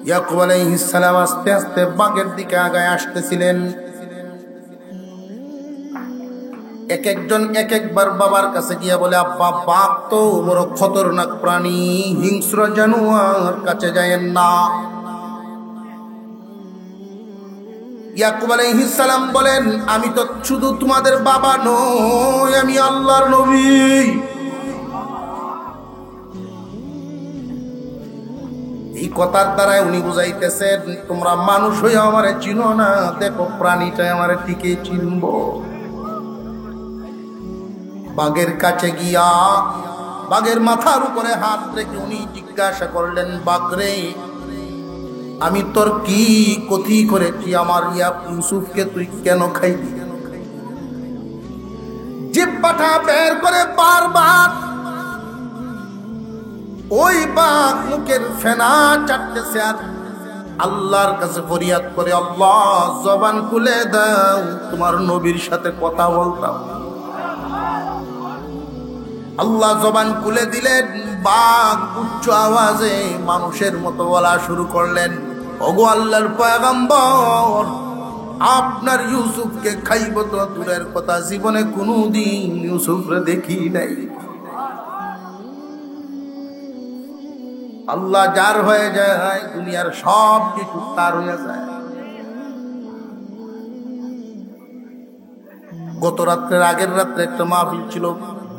ইয়াকুব আলাইহিস সালাম আস্তে আস্তে বাগের দিকে আগায় আসতেছিলেন। এক একজন এক একবার বাবার কাছে গিয়া বলে, আব্বা, বাঘ তো বড় খতরনাক প্রাণী, হিংস্র জানোয়ার, কাছে যায়েন না। ইয়াকুব আলাইহিস সালাম বলেন, আমি তো শুধু তোমাদের বাবা নই, আমি আল্লাহর নবী। এই কথার দ্বারা উনি বুঝাইতেছেন, তোমরা মানুষ হয়ে আমারে চিনো না, দেখো প্রাণীটা আমারে ঠিকই চিনব। বাঘের কাছে গিয়া বাঘের মাথার উপরে হাত রেখে উনি জিজ্ঞাসা করলেন, বাঘ রে, আমি তোর কি ক্ষতি করেছি? আমার ইউসুফকে তুই কেন খাইলি? জিহ্বাটা বের করে বারবার ওই বাঘ মুখের ফেনা চাটতেছে আর আল্লাহর কাছে ফরিয়াদ করে, আল্লাহ, জবান খুলে দাও, তোমার নবীর সাথে কথা বলতাম। আল্লাহ জবান খুলে দিলেন। বাঘ উচ্চ আওয়াজে মানুষের মতো বলা শুরু করলেন, ওগো আল্লাহর পয়গম্বর, আপনার ইউসুফকে খাইব তো দূরের কথা, জীবনে কোনোদিন ইউসুফরে দেখি নাই। আল্লাহ যার হয়ে যায়, দুনিয়ার সব কিছু তার হয়ে যায়। গত রাত্রের আগের রাত্রে একটা মাহফিল ছিল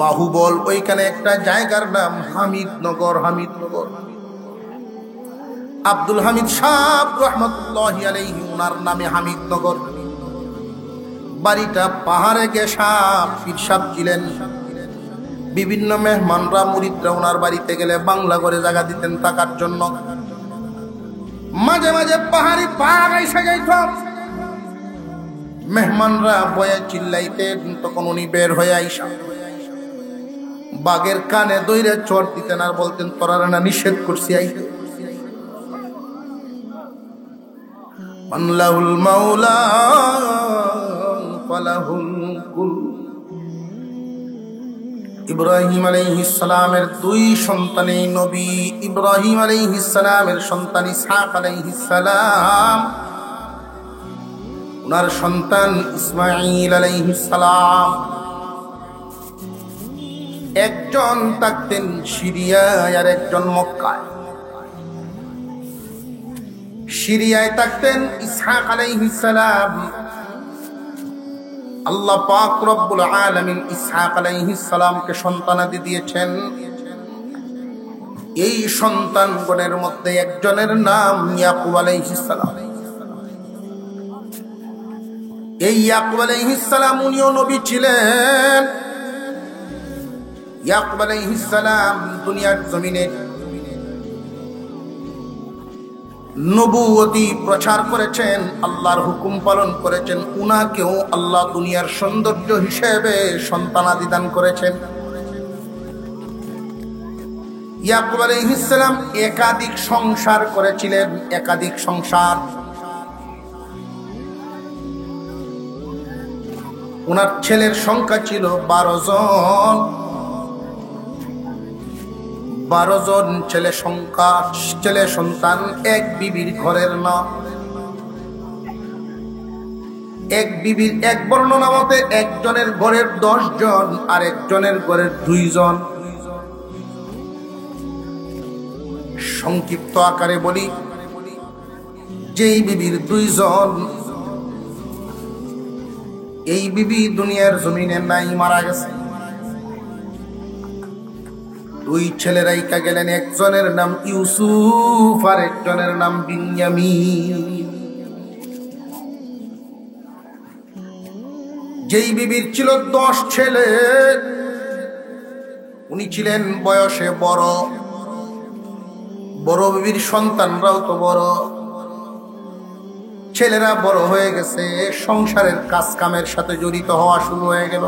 বাহুবল, ওইখানে একটা জায়গার নাম হামিদনগর। আব্দুল হামিদ সাহেব রহমতুল্লাহি আলাইহি, ওনার নামে হামিদনগর। বাড়িটা পাহাড়ে গেসা, পীর সাহেব ছিলেন। বিভিন্ন মেহমানরা, মুরিদরা ওনার বাড়িতে গেলে বাংলা করে জায়গা দিতেন থাকার জন্য। মাঝে মাঝে পাহাড়ি বাঘ এসে যাইত, মেহমানরা বয়ে চিল্লাইতেন, তখন উনি বের হয়ে আইসা বাঘের কানে দইরে চড় দিতেন আর বলতেন, তোরা না নিষেধ করছি আইতে। আল্লাহুল মাওলা ফালাহুল কুল। ইব্রাহিম আলাইহিস সালামের দুই সন্তানই নবী। ইব্রাহিম আলাইহিস সালামের সন্তান ইসহাক আলাইহিস সালাম, ওনার সন্তান ইসমাঈল আলাইহিস সালাম। একজন থাকতেন সিরিয়ায় আর একজন মক্কায়। সিরিয়ায় থাকতেন ইসহাক আলাইহিস সালাম। আল্লাহ পাক রব্বুল আলামিন ইসহাক আলাইহিস সালামকে সন্তানাদি দিয়েছেন। এই সন্তানগণের মধ্যে একজনের নাম ইয়াকুব আলাইহিস সালাম। এই ইয়াকুব আলাইহিস সালাম উনিও নবী ছিলেন। ইয়াকুব আলাইহিস সালাম দুনিয়ার জমিনে নবুয়তি প্রচার করেছেন, আল্লাহর হুকুম পালন করেছেন। উনাকেও আল্লাহ দুনিয়ার সৌন্দর্য হিসেবে সন্তানাদি দান করেছেন। ইয়াকুব আলাইহিস সালাম একাধিক সংসার করেছিলেন, একাধিক সংসার। উনার ছেলের সংখ্যা ছিল 12 জন। 12 জন ছেলে সন্তান। এক বিবির ঘরের না, এক বিবির এক বর্ণনা মতে একজনের ঘরের 10 জন আর একজনের ঘরের 2 জন। সংক্ষিপ্ত আকারে বলি, যেই বিবির 2 জন, এই বিবি দুনিয়ার জমিনে নাই, মারা গেছে। 2 ছেলে রাইকা গেলেন, একজনের নাম ইউসুফ আর একজনের নাম বিনয়ামিন। যেই বিবির ছিল 10 ছেলে, উনি ছিলেন বয়সে বড়। বড় বিবির সন্তানরাও তো বড়, ছেলেরা বড় হয়ে গেছে, সংসারের কাজ কামের সাথে জড়িত হওয়া শুরু হয়ে গেল।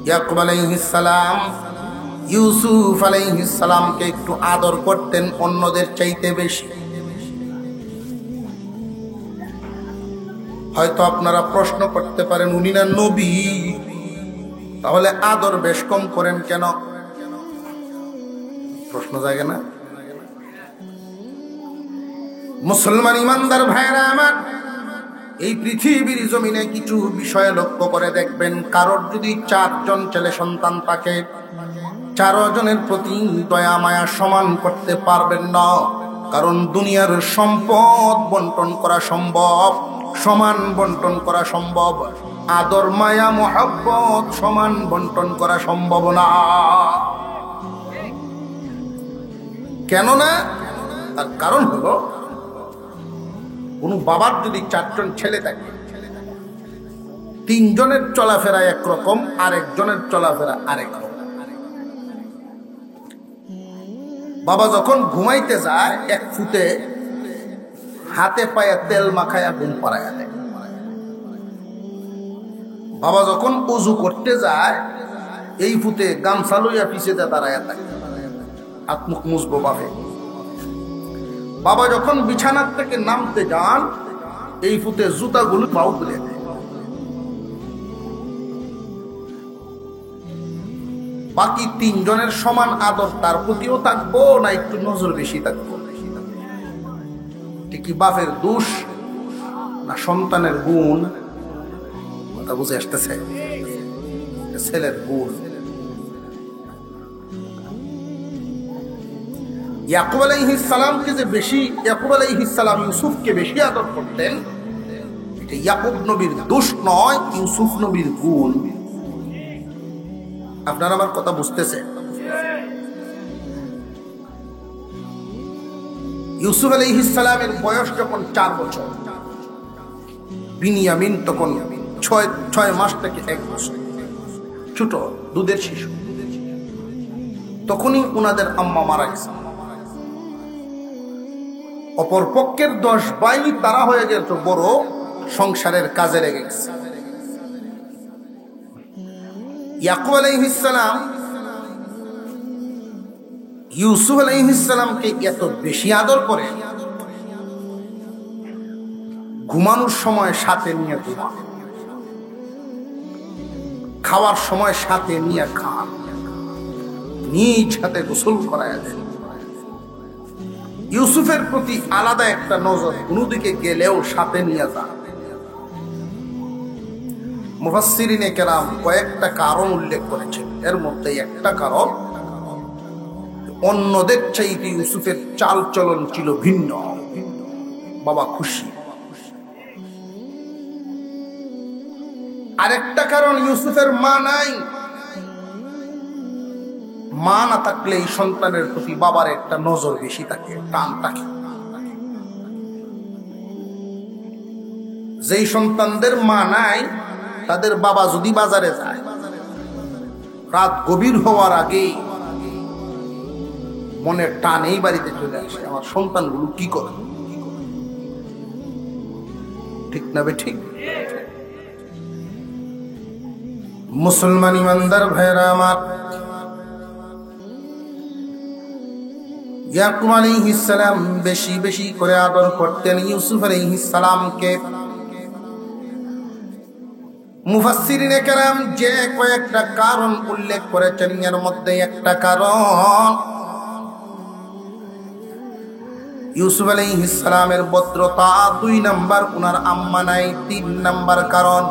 ইয়াকুব আলাইহিস সালাম ইউসুফ আলাইহিস সালামকে একটু আদর করতেন অন্যদের চাইতে বেশি। হয়তো আপনারা প্রশ্ন করতে পারেন, উনি না নবী, তাহলে আদর বেশ কম করেন কেন? প্রশ্ন জাগে না? মুসলমান ইমানদার ভাইরা আমার, এই পৃথিবীর জমিনে কিছু বিষয় লক্ষ্য করে দেখবেন, কারোর যদি 4 জন ছেলে সন্তান থাকে, 4 জনের প্রতি দয়া মায়া সমান করতে পারবেন না। কারণ দুনিয়ার সম্পদ বন্টন করা সম্ভব, সমান বন্টন করা সম্ভব, আদর মায়া মহব্বত সমান বন্টন করা সম্ভব না। কেন না? তার কারণ হলো, কোন বাবার যদি 4 জন ছেলে থাকে, 3 জনের চলাফেরা একরকম, আরেকজনের চলাফেরা আরেক রকম। বাবা যখন ঘুমাইতে যায়, 1 ফুটে হাতে পায়ে তেল মাখায়া ঘুম পাড়াইয়া দেয়। বাবা যখন ওযু করতে যায়, এই ফুটে গামছা লইয়া পিছেতে দাঁড়াইয়া থাকে, হাত মুখ মুছবো বাপে। বাবা যখন বিছানার থেকে নামতে যান, এই ফুটে জুতাগুলো পাও তুলে দেয়। বাকি 3 জনের সমান আদর তার প্রতিও থাকবো না একটু নজর বেশি থাকবো? কি বাপের দোষ না সন্তানের গুণ? কথা বুঝে আসতেছে? ছেলের গুণ। ইয়াকুব আলাইহিস সালামকে যে বেশি, ইয়াকুব আলাইহিস সালাম ইউসুফকে বেশি আদর করতেন, এটা ইয়াকুব নবীর দোষ নয়, ইউসুফ নবীর গুণ। আপনারা আমার কথা বুঝতেছে? ইউসুফ আলাইহিস সালামের বয়স যখন 4 বছর, বিনিয়ামিন তখন 6 মাস থেকে 1 বছর, ছোট দুধের শিশু। তখনই উনাদের আম্মা মারা গেছে। অপর পক্ষের 10 ভাই তারা হয়ে গেছে বড়, সংসারের কাজে লেগে গেছে। ইয়াকুব আলাইহিস সালাম ইউসুফ আলাইহিস সালামকে এত বেশি আদর করে, ঘুমানোর সময় সাথে নিয়ে ঘুমান, খাওয়ার সময় সাথে নিয়ে খান, নিজ হাতে গোসল করায় দেন। ইউসুফের প্রতি আলাদা একটা নজর, কোনদিকে গেলেও সাথে নিয়ে যান। মুফাসসিরিনে কেরাম কয়েকটা কারণ উল্লেখ করেছেন, এর মধ্যে একটা কারণ, অন্যদের চাইতে ইউসুফের চাল চলন ছিল ভিন্ন। বাবা খুশি। আরেকটা কারণ, ইউসুফের মা নাই। মা না থাকলে এই সন্তানের প্রতি বাবার একটা নজর বেশি থাকে, টান থাকে। যেই সন্তানদের মা নাই, তাদের বাবা যদি বাজারে যায়, রাত গভীর হওয়ার আগেই মনের টানেই বাড়িতে চলে আসে, আমার সন্তানগুলো কি করে। ঠিক না বে ঠিক? মুসলমান ইমানদার ভাইরা আমার, ইয়াকুব আলাইহিস সালাম বেশি বেশি করে আদর করতেন ইউসুফ আলাইহিস সালামকে। মুফাসসিরিনে কেরাম যে কয়েকটা কারণ উল্লেখ করেছেন, এর মধ্যে একটা কারণ, ইউসুফ আলাইহিস সালামের ভদ্রতা। 2 নাম্বার, উনার আম্মা নাই। 3 নাম্বার কারণ,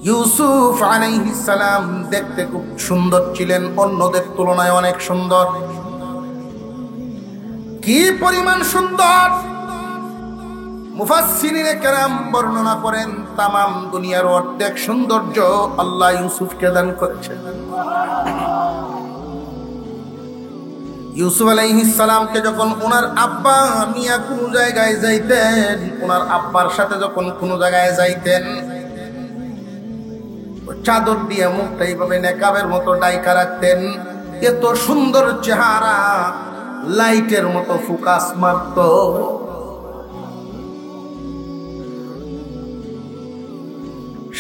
ইউসুফ আলাইহিস সালাম দেখতে খুব সুন্দর ছিলেন, অন্যদের তুলনায় অনেক সুন্দর। কি পরিমাণ সুন্দর! মুফাসসিরিনে কেরাম বর্ণনা করেন, তামাম দুনিয়ার অর্ধেক সৌন্দর্য আল্লাহ ইউসুফকে দান করেছেন। ইউসুফ আলাইহিস সালামকে যখন ওনার আব্বা নিয়ে কোনো জায়গায় যাইতেন, ওনার আব্বার সাথে যখন কোনো জায়গায় যাইতেন, চাদর দিয়ে মুখটা এইভাবে নেকাবের মতো ডাইকা রাখতেন। এত সুন্দর চেহারা, লাইটের মতো ফোকাস মারত।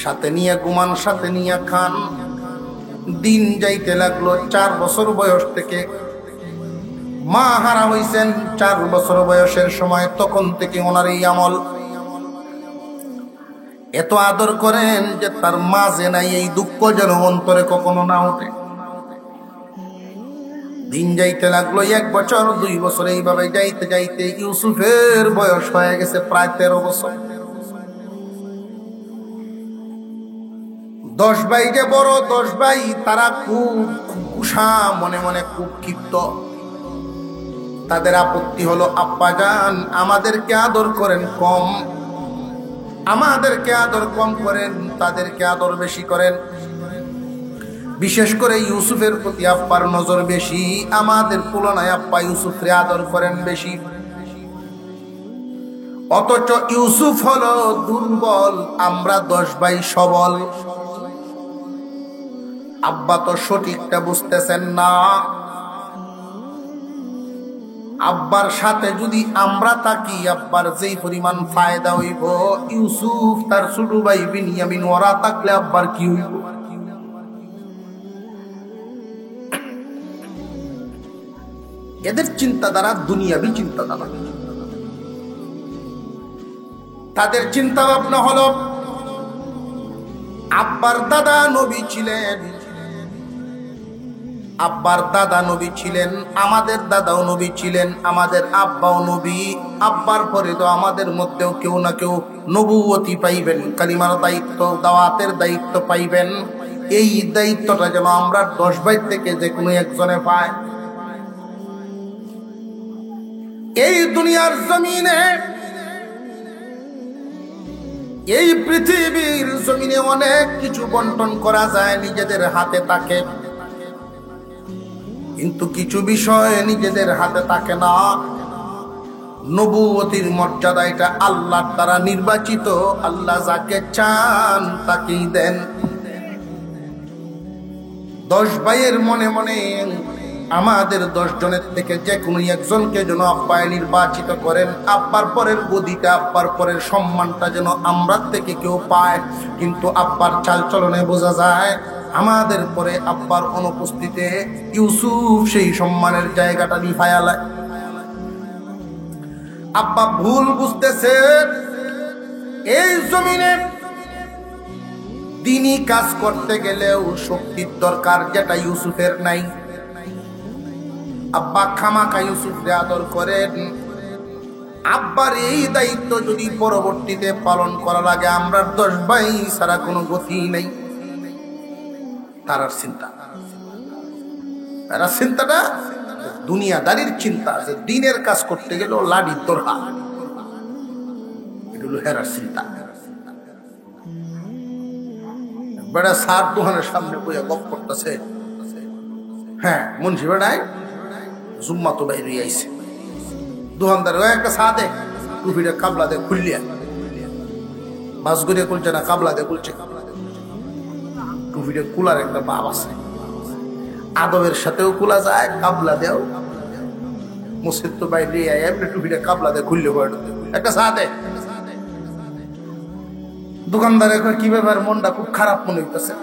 সাথে নিয়ে ঘুমান, সাথে নিয়ে খান। দিন যাইতে লাগলো। 4 বছর বয়স থেকে মা হারা হইছেন। 4 বছর বয়সের সময় তখন থেকে ওনার এই আমল। এত আদর করেন যে তার মাঝে নাই এই দুঃখ যেন অন্তরে কখনো না ওঠে। দিন যাইতে লাগলো, 1 বছর 2 বছর, এইভাবে যাইতে যাইতে ইউসুফের বয়স হয়ে গেছে প্রায় 13 বছর। 10 ভাই যে বড় 10 ভাই, তারা খুব কুষা, মনে মনে খুব ক্ষিপ্ত। তাদের আপত্তি হলো, আব্বাজান আমাদেরকে আদর করেন কম, আমাদেরকে আদর কম করেন, তাদেরকে আদর বেশি করেন। বিশেষ করে ইউসুফের প্রতি আব্বার নজর বেশি, আমাদের তুলনায় আব্বা ইউসুফকে আদর করেন বেশি। অথচ ইউসুফ হলো দুর্বল, আমরা 10 ভাই সবল। আব্বা তো সঠিকটা বুঝতেছেন না। আব্বার সাথে যদি আমরা থাকি, আব্বার যেই পরিমাণ ফায়দা হইব, ইউসুফ তার ছোট ভাই বিনিয়ামিন ওরা থাকলে আব্বার কি হইব? এদের চিন্তাধারা দুনিয়াবি চিন্তাধারা। তাদের চিন্তা ভাবনা হলো, আব্বার দাদা নবী ছিলেন, আব্বার দাদা নবী ছিলেন, আমাদের দাদাও নবী ছিলেন, আমাদের আব্বাও নবী। আব্বার পরে তো আমাদের মধ্যেও কেউ না কেউ নবুয়তি পাইবেন, কালিমার দায়িত্ব, দাওয়াতের দায়িত্ব পাইবেন। এই দায়িত্বটা যেন আমরা 10 ভাই থেকে যে কোনো একজনে পাই। এই দুনিয়ার জমিনে, এই পৃথিবীর জমিনে অনেক কিছু বন্টন করা যায়, নিজেদের হাতে থাকে, কিন্তু কিছু বিষয় নিজেদের হাতে থাকে না। নবুয়তির মর্যাদা এটা আল্লাহর দ্বারা নির্বাচিত, আল্লাহ যাকে চান তাকেই দেন। 10 ভাইয়ের মনে মনে আমাদের 10 জনের থেকে যে কোনো একজনকে যেন আব্বা নির্বাচিত করেন, আব্বার পরের গদিটা, আব্বার পরের সম্মানটা যেন আমরা থেকে কেউ পায়। কিন্তু আব্বার চালচলনে বোঝা যায়, আমাদের পরে আব্বার অনুপস্থিতিতে ইউসুফ সেই সম্মানের জায়গাটা নিভায়ালায়। আব্বা ভুল বুঝতেছে, এই জমিনে দিনই কাজ করতে গেলেও শক্তির দরকার, যেটা ইউসুফের নাই। আব্বা খামাখা ইউসুফকে আদর করেন। আব্বার এই দায়িত্ব যদি পরবর্তীতে পালন করা লাগে, আমরা 10 ভাই ছাড়া কোনো গতি নেই। তার চিন্তাটা দুনিয়াদারির চিন্তা, যে দিনের কাজ করতে গেলেও লাঠির দরকার, এটা হলো হেরার চিন্তা। বেড়া সার দোকানের সামনে বইয়া গপ করতেছে, হ্যাঁ মুন্সি বেড়ায় জুম্মা তো বাইরে আইছে, দোকানদার একটা চা দে, টুপিটা কাবলা দে খুললিয়া, বাস গড়িয়া খুলছে না, কাবলা দে খুলছে। টুপিটা কুলার একটা ভাব আছে, আদবের সাথেও কুলা যায়, কাবলা দেও। মসজিদ তো বাইরে এমনি টুপিটা কাবলা দে খুললে একটা চা দে। দোকানদারের কি ব্যাপার, মনটা খুব খারাপ মনে হইতেছে,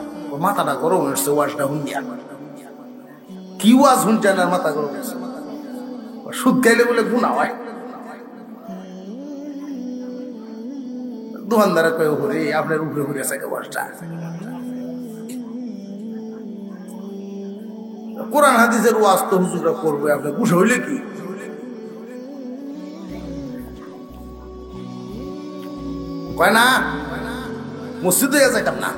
মাথাটা গরম হয়েছে, ওয়াজটা হুন্ডিয়া। কি ওয়াজ শুনছেন আর মাথা গরম হয়েছে? সুদ খাইলে বলে গুণা হয়। দোকানদারে কয়ে ঘুরে আপনার উপরে ঘুরে আছে ওয়াজটা। কোরআন হাদিসের ওয়াজ তো হুজুররা করবে, আপনি বুঝে হইলে কি? কয় না মসজিদে যাইতাম না,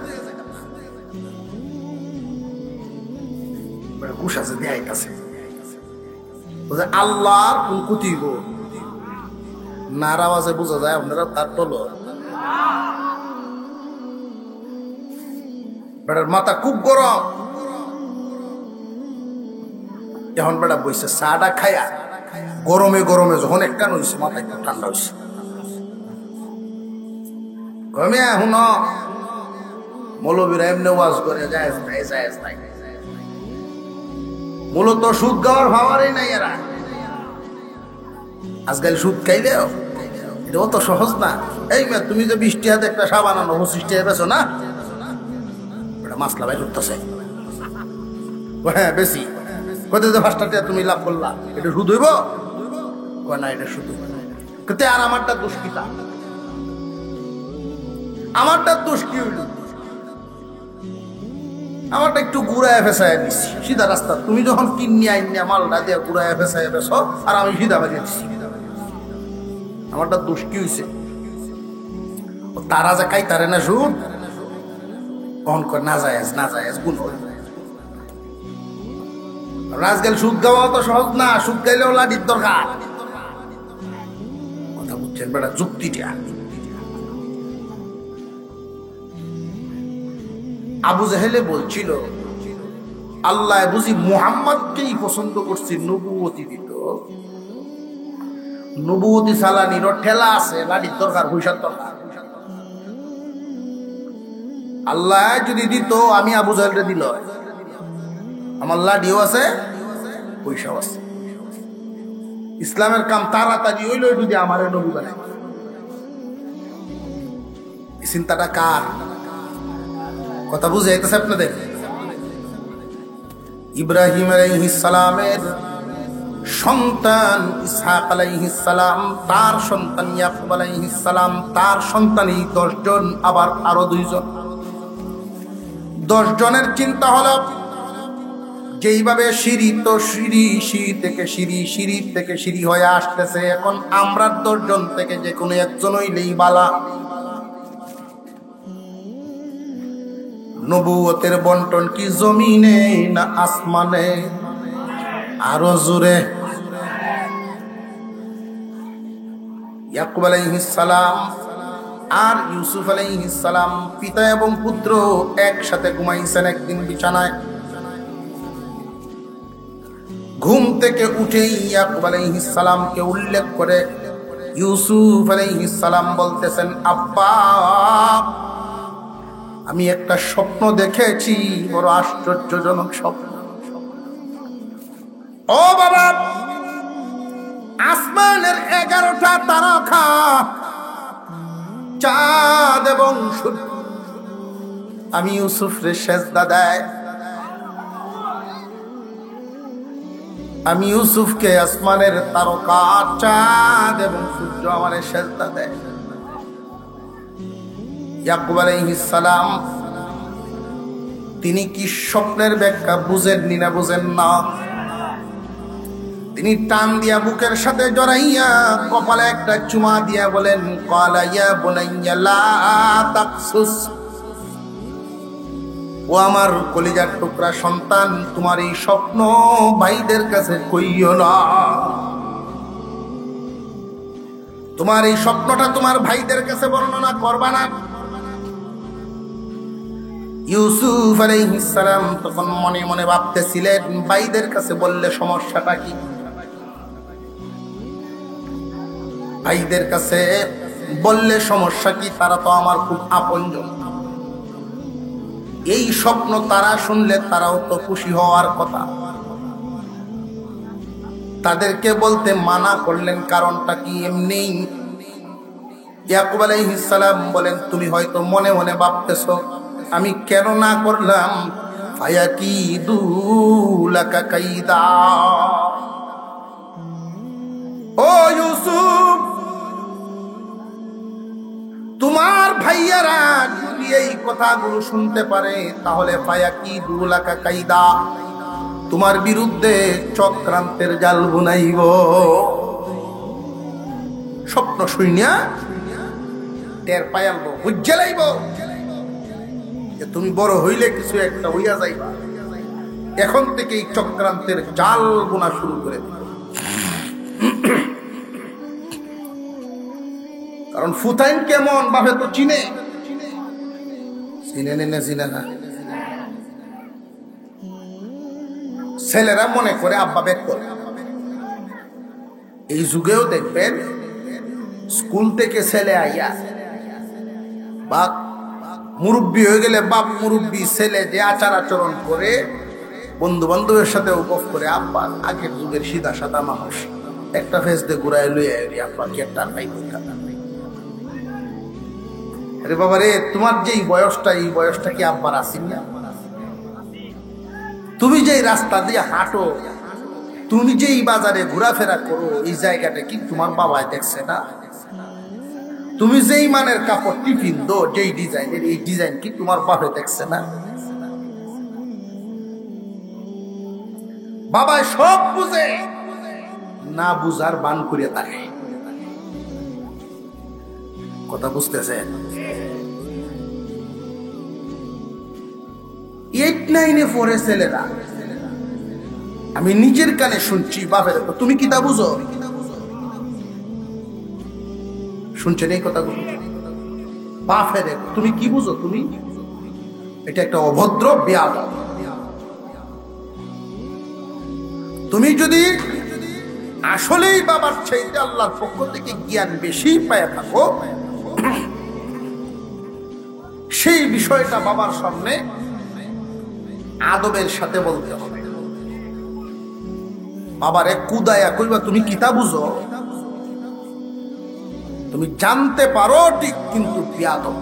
ঘুষ আছে দেয় কাছে। আল্লাহর কোন কুতি গো নার আওয়াজে বোঝা যায় আপনারা তার তল। বেটার মাথা খুব গরম, এখন বেটা বইছে চাটা খায়া, গরমে গরমে যখন একটা নইছে মাথা একটু ঠান্ডা হয়েছে। গরমে এখন মৌলবীরা এমনি ওয়াজ করে যায় নাই, মূলত সুদ খাওয়ার ভাবারই নাই এরা। আজকাল সুদ খাইলেও এটা অত সহজ না। এই মেয়ে তুমি যে 20 টাকাতে একটা সাবান আনো 25 টাকা বেছো না, ওটা মাসলা ভাই ঢুকতেছে। হ্যাঁ বেশি কত 5 টাকা তুমি লাভ করলা, এটা সুদ হইব? না এটা সুদ। কিন্তু আর আমারটা দোষ কি? তা আমারটা দোষ কি হইল? আমারটা একটু ঘুরায় ফেসায় দিচ্ছি সিধা রাস্তা। তুমি যখন কিনি আইনিয়া মালটা দিয়ে ঘুরায় ফেসায় ফেসো, আর আমি সিধা বাজিয়ে দিচ্ছি। আমারটা দোষ কি হয়েছে? তারা যে কাই তারে না সুদ কখন করে না যায় না যায় গুণ রাজগেল সুদ গাওয়া তো সহজ না, সুদ গাইলেও লাঠির দরকার। কথা বুঝছেন বেটা? যুক্তিটা আবু জাহেলে বলছিল আল্লাহ বুঝি মুহাম্মদকেই পছন্দ করছি, নবুয়তি দিত। নবুয়তি সালানির ঠেলা আছে, লাঠির দরকার, পয়সার দরকার। আল্লাহ যদি দিত আমি আবু জাহেলকে দিল, আমার লাঠিও আছে পয়সাও আছে। ইসলামের কাম তাড়াতাড়ি হইল যদি আমার নবী বানায়। এই চিন্তাটা কার? কথা বুঝে যাইতেছে আপনাদের? ইব্রাহিম আলাইহিস সালামের সন্তান ইসহাক আলাইহিস সালাম, তার সন্তান ইয়াকুব আলাইহিস সালাম, তার সন্তানই 10 জন, আবার আরো 2 জন। 10 জনের চিন্তা হলো যেইভাবে সিঁড়ি তো সিঁড়ি, সিঁড়ি থেকে সিঁড়ি, সিঁড়ি থেকে সিঁড়ি হয়ে আসতেছে, এখন আমরা 10 জন থেকে যে কোনো একজন হইলেই বালা। নবুয়তের বন্টন কি জমিনে না আসমানে? আরো জোরে। ইয়াকুব আলাইহিস সালাম আর ইউসুফ আলাইহিস সালাম পিতা এবং পুত্র একসাথে ঘুমাইছেন একদিন বিছানায়। ঘুম থেকে উঠেই ইয়াকুব আলাইহিস সালামকে উল্লেখ করে ইউসুফ আলাইহিস সালাম বলতেছেন, আব্বা আমি একটা স্বপ্ন দেখেছি, বড় আশ্চর্যজনক স্বপ্ন। ও বাবা, আসমানের 11টা তারকা, চাঁদ এবং সূর্য আমি ইউসুফরে সেজদা দেয়। আমি ইউসুফকে আসমানের তারকা, চাঁদ এবং সূর্য আমারে সেজদা দেয়। ইয়াকুব আলাইহিস সালাম তিনি কি স্বপ্নের ব্যাখ্যা বুঝেননি না বুঝেন না? তিনি টান দিয়া বুকের সাথে জড়াইয়া কপালে একটা চুমা দিয়া বলেন, ক্বালা ইয়া বুনাইয়া লা তাকসুস, ও আমার কলিজার টুকরা সন্তান, তোমার এই স্বপ্ন ভাইদের কাছে কইও না। তোমার এই স্বপ্নটা তোমার ভাইদের কাছে বর্ণনা করবা না। ইউসুফ আলাইহিস সালাম তখন মনে মনে ভাবতেছিলেন, ভাইদের কাছে বললে সমস্যাটা কি? ভাইদের কাছে বললে সমস্যা কি? তারা তো আমার খুব আপনজন। এই স্বপ্ন তারা শুনলে তারাও তো খুশি হওয়ার কথা। তাদেরকে বলতে মানা করলেন, কারণটা কি? এমনি ইয়াকুব আলাইহিস সালাম বলেন, তুমি হয়তো মনে মনে ভাবতেছো আমি কেন না করলাম, ফায়াকিদু লাকা কাইদা। ও ইউসুফ, তোমার ভাইয়ারা যদি এই কথাগুলো শুনতে পারে তাহলে ফায়াকিদু লাকা কাইদা, তোমার বিরুদ্ধে চক্রান্তের জাল বুনাইব। স্বপ্ন শুনিয়া টের পাইয়ালব, বুঝে লাইব তুমি বড় হইলে কিছু একটা হইয়া যাইবা। এখন থেকে এই চক্রান্তের জাল বোনা শুরু করে দিল। কারণ ফুতাইন কেমন ভাবে তো চিনে না। ছেলেরা মনে করে আব্বা বেক করে। এই যুগেও দেখবেন স্কুল থেকে ছেলে আইয়া বা মুরব্বী হয়ে গেলে বাপ মুরব্বী ছেলে যে আচার আচরণ করে বন্ধু বান্ধবের সাথে উপভোগ করে, আব্বা আগের যুগের সিধা সাদা মানুষ, একটা ফেস দিয়ে ঘুরাই লইয়া আব্বা কি একটা নাই। আরে বাবা রে, তোমার যে বয়সটা, এই বয়সটা কি আব্বার আসিন না? তুমি যে রাস্তা দিয়ে হাঁটো, তুমি যে বাজারে ঘোরাফেরা করো, এই জায়গাটা কি তোমার বাবাই দেখছে না? তুমি যেই মানের কাপড় টিফিন দো, যেই ডিজাইনের, এই ডিজাইন কি তোমার বাবা দেখছে না? বাবা সব বুঝে, না বুঝার বান করিয়া থাকে। কথা বুঝতেছেন? 8-9-এ পড়ে ছেলেরা, আমি নিজের কানে শুনছি, বাপের তুমি কি তা বুঝো? শুনছেন এই কথাগুলো? বাপের তুমি কি বুঝো? তুমি এটা একটা অভদ্র বেয়াদব। তুমি যদি আসলেই বাবার চাইতে আল্লাহর পক্ষ থেকে জ্ঞান বেশি পায় থাকো, সেই বিষয়টা বাবার সামনে আদবের সাথে বলতে হবে। বাবারে কুদায়া কইবা তুমি কিতা বুঝো? তুমি জানতে পারো ঠিক, কিন্তু বেয়াদব।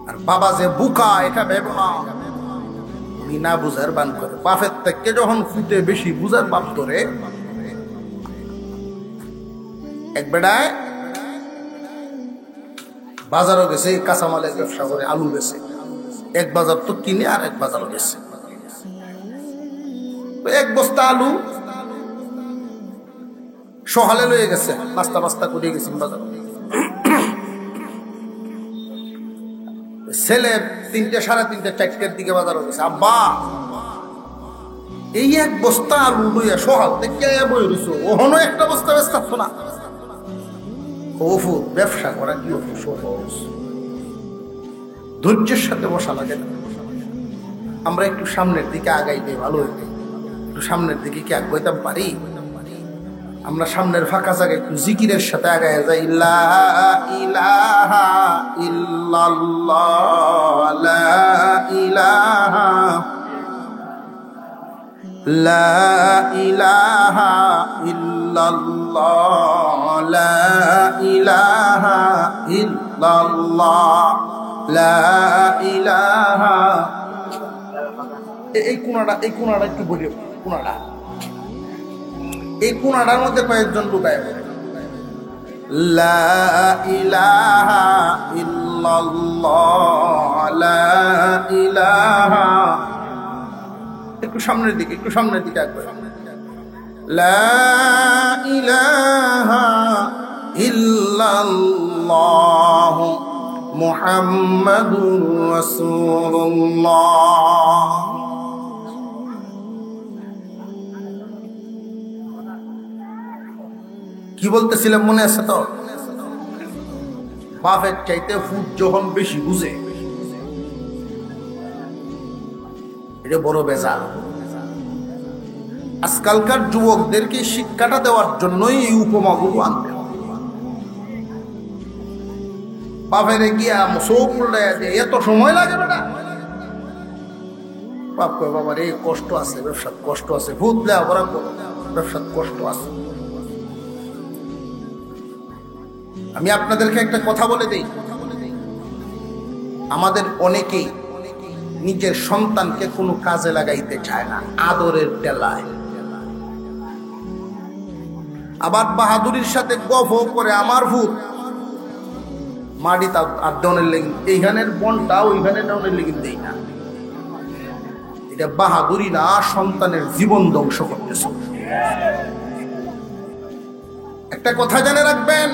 আর বাবা যে বুকা এটা ভেবো না, তুমি না বুঝার বান করে। বাপের থেকে যখন ফুটে বেশি বুঝার বাপ ধরে, এক বেড়ায় বাজারও গেছে, কাঁচামালের ব্যবসা করে, আলু বেছে। এক বাজার তো কিনে আর এক বাজারও গেছে। এক বস্তা আলু সহালে লয়ে গেছে, নাস্তা বাস্তা করে গেছি বাজার। ছেলে 3টে, 3:30, 4টার দিকে বাজারও গেছে। আব্বা এই এক বস্তা আলু লইয়া সহাল দেখে বই রইছো, ওহনো একটা বস্তা বেশ থাকতো না। ওফু ব্যবসা করা কি সহজ, ধৈর্যের সাথে বসা লাগে না। আমরা একটু সামনের দিকে আগাইলে ভালো হইবে। একটু সামনের দিকে কি আগাইতাম পারি? আমরা সামনের ফাঁকা জায়গায় একটু জিকিরের সাথে আগায় যাই। লা ইলাহা ইল্লাল্লাহ, লা ইলাহা, লা ইলাহা ইল্লাল্লাহ, লা ইলাহা ইল্লাল্লাহ, লা ইলাহা। এই কোনাটা একটু বলি, কোনাটা, এই কোনাটার মধ্যে কয়েকজন লুকায় পড়ে। লা ইলাহা ইল্লাল্লাহ, লা ইলাহা। একটু সামনের দিকে, একটু সামনের দিকে একবার। লা ইলাহা ইল্লাল্লাহ মুহাম্মাদুর রাসূলুল্লাহ। কি বলতেছিলাম মনে আছে তো? বাপের চাইতে ফুট যখন বেশি বুঝে, এটা বড় বেজাল। আজকালকার যুবকদেরকে শিক্ষাটা দেওয়ার জন্যই এই উপমাগুলো আনতে হবে। বাপের গিয়া চোখ উল্টাইয়া দিয়ে এত সময় লাগে বেটা? বাপ কয় বাবার এই কষ্ট আছে, ব্যবসার কষ্ট আছে, ভূত দেওয়া করা ব্যবসার কষ্ট আছে। আমি আপনাদেরকে একটা কথা বলে দেই, আমাদের অনেকেই নিজের সন্তানকে কোনো কাজে লাগাইতে চায় না, আদরের টেলায়। আবার বাহাদুরির সাথে গফ করে আমার ভূত মাটি আর দনের লেগে, এইখানের বনটা ওইখানে দনের লেগে দেই না। এটা বাহাদুরি না, সন্তানের জীবন ধ্বংস করতেছে। একটা কথা জেনে রাখবেন,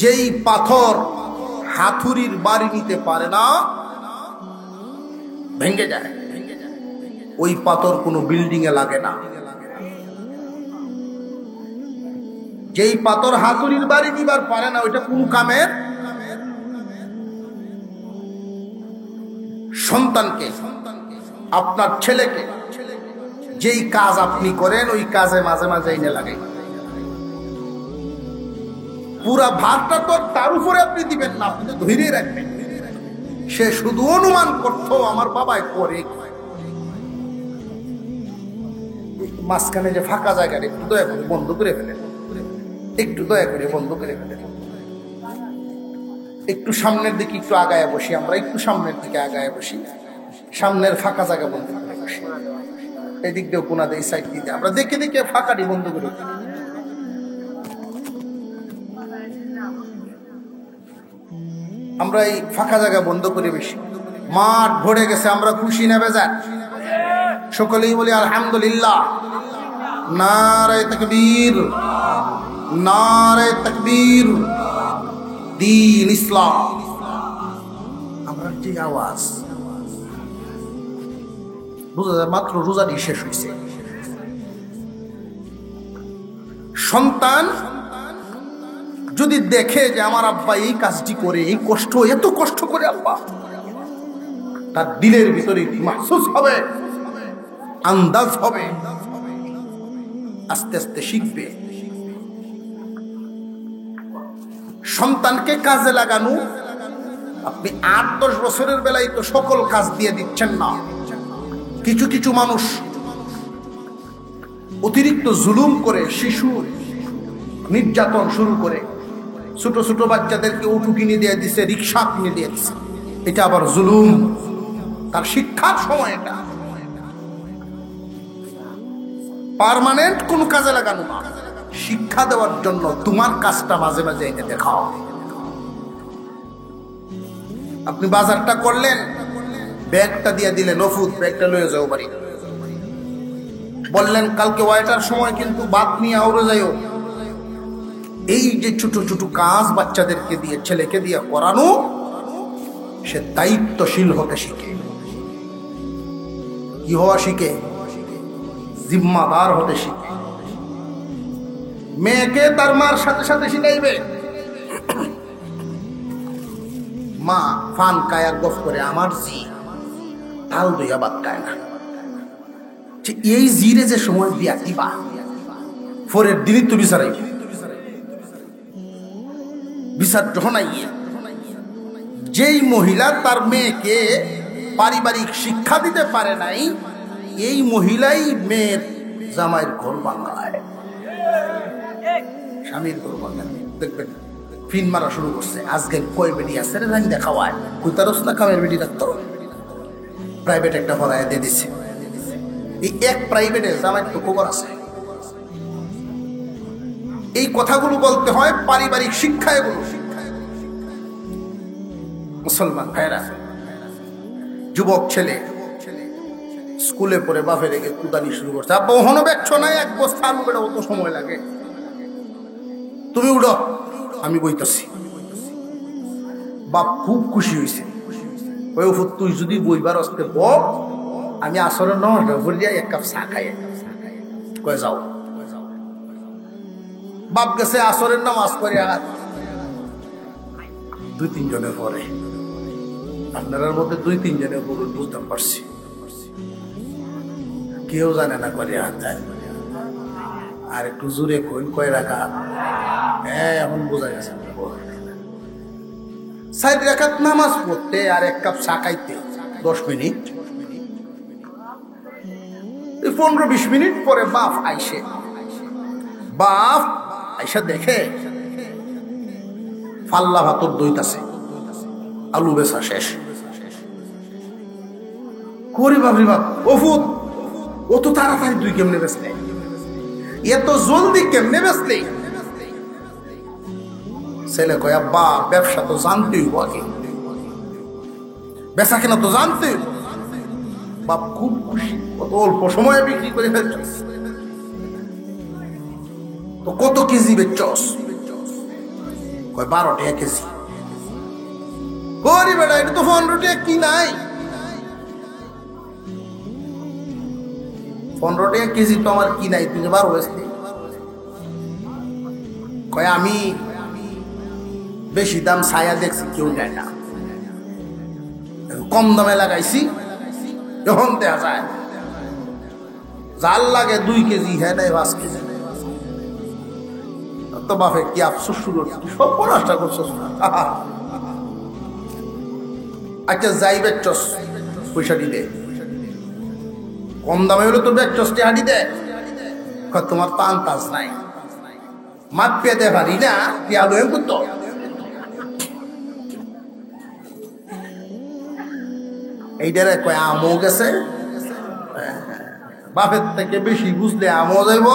যেই পাথর হাতুড়ির বাড়ি নিতে পারে না, ভেঙে যায়, ওই পাথর কোনো বিল্ডিং এ লাগে না। যেই পাথর হাতুড়ির বাড়ি নিবার পারে না, ওইটা কোন কামের? সন্তানকে, আপনার ছেলেকে, যেই কাজ আপনি করেন ওই কাজে মাঝে মাঝে এনে লাগাই। পুরা ভাতটা তো তার উপরে আপনি দিবেন না, আপনি তো ধরে রাখবেন। সে শুধু অনুমান করতো আমার বাবাই করে। মাঝখানে যে ফাঁকা জায়গাটা একটু দয়া করে বন্ধ করে ফেলেন, একটু দয়া করে বন্ধ করে ফেলেন। একটু সামনের দিকে একটু আগায় বসি, আমরা একটু সামনের দিকে আগায় বসি, সামনের ফাঁকা জায়গা বন্ধ করে বসি। এদিক দিয়েও কোনা দিয়ে সাইড দিতে আমরা দেখে দেখে ফাঁকাটি বন্ধ করে দিই। আমরা এই ফাঁকা জায়গা বন্ধ করে বেশি মাঠ ভরে গেছে, আমরা খুশি না বেজার? সকলেই বলি আলহামদুলিল্লাহ। নারে তাকবীর, নারে তাকবীর। দ্বীন ইসলাম। আমরা যে আওয়াজ বোঝা যায়, মাত্র রোজাটি শেষ হয়েছে। সন্তান যদি দেখে যে আমার আব্বা এই কাজটি করে, এই কষ্ট, এত কষ্ট করে আব্বা, তার দিলের ভিতরে মাহসুস হবে, আন্দাজ হবে, আস্তে আস্তে শিখবে। সন্তানকে কাজে লাগানো, আপনি 8-10 বছরের বেলায় তো সকল কাজ দিয়ে দিচ্ছেন না। কিছু কিছু মানুষ অতিরিক্ত জুলুম করে, শিশু নির্যাতন শুরু করে, ছোট ছোট বাচ্চাদেরকে উঠু কিনে দিয়ে দিছে, রিক্সা কিনে দিয়ে দিছে। এটা আবার জুলুম। তার শিক্ষার সময় এটা পার্মানেন্ট কোন কাজে লাগানো না, শিক্ষা দেওয়ার জন্য তোমার কাজটা মাঝে মাঝে এনে দেখাও। আপনি বাজারটা করলেন, ব্যাগটা দিয়ে দিলেন, নফুত ব্যাগটা লয়ে যাও বাড়ি। বললেন কালকে ওয়াইটার সময় কিন্তু ভাত নিয়ে আউরে যাইও। এই যে ছোট ছোট কাজ বাচ্চাদেরকে দিয়ে, ছেলেকে দিয়ে করানো, সে দায়িত্বশীল হতে শিখে। কি হওয়া শিখে? জিম্মাদার হতে শিখে। মেয়েকে তার মার সাথে সাথে শিখাইবে। মা ফান কায়ার গফ করে, আমার জি তাল দইয়া বাদ খায় না। এই জিরে যে সময় দিয়া দিবা, ফোরের দিনই তো বিচারাই। বিচার যখন আইয়ে, যেই মহিলা তার মেয়েকে পারিবারিক শিক্ষা দিতে পারে নাই, এই মহিলাই মেয়ের জামাইয়ের ঘর ভাঙায়, স্বামীর ঘর ভাঙায়। দেখবেন ফিন মারা শুরু করছে। আজকে কয় বেডি আছে রে, রানি দেখাওয়ায় কুতারস না কামের বেডি রাখতো, প্রাইভেট একটা ভরায় দিয়ে দিচ্ছে। এই এক প্রাইভেটে জামাইয়ের তো খবর আছে। এই কথাগুলো বলতে হয় পারিবারিক শিক্ষা। এগুলো মুসলমান ভাইরা, যুবক ছেলে স্কুলে পড়ে বাপে রেখে কুদানি শুরু করছে। আব্বা ওহনো বেচছো নাই, এক বস্তা আলু বেড়া অত সময় লাগে, তুমি উঠো আমি বইতেছি। বাপ খুব খুশি হয়েছে। ওই তুই যদি বইবার আসতে বল, আমি আসরে নয় এক কাপ চা খাই, কয়ে যাও। বাপ গেছে আসরের নামাজ করে, আর 2-3 জনের পরে, আপনার মধ্যে 2-3 জনের বলুন, বুঝতে পারছি কেউ জানে না করে হাত যায়। আর একটু জোরে কয় রাখা, হ্যাঁ এখন বোঝা গেছে। 4 রাকাত নামাজ পড়তে আর 1 কাপ চা খাইতে 10 মিনিট, 15-20 মিনিট পরে বাপ আইসে। বাপ আইসা দেখে ফাল্লা ভাতর দইতাছে, আলু বেচা শেষ। করি বাপরি বাপ, ওফুত অত তাড়াতাড়ি তুই কেমনে বেচলে, এত জলদি কেমনে বেচলে? ছেলে কয় আব্বা ব্যবসা তো জানতেই হইব, আগে বেচা কেনা তো জানতে। বাপ খুব খুশি, কত অল্প সময়ে বিক্রি করে ফেলছস। তো কত কেজি বেচছস? কয় 12 টাকা কেজি। করি বেটা, এটা তো 15 টাকা কি নাই। 15 টাকা কেজি তো আমার কি নাই, তুই 12 বেচলি। কয় আমি বেশি দাম ছায়া দেখছি, কেউ নেয় না, কম দামে লাগাইছি, যখন দেখা যায় জাল লাগে 2 কেজি, হ্যাঁ নেয় 5 কেজি। তো বাপে কি আফসোস শুরু করছে, সব নষ্ট করছস। আচ্ছা যাই বেচছস, পয়সা দিতে কম দামে হলে তোর বেচছস, হাঁটি দে। তোমার তো আন্তাজ নাই, মাপ পেতে পারি না, পেয়ালো এম করতো। এইটারে কয় আমও গেছে, বাপের থেকে বেশি বুঝলে আমও যাইব।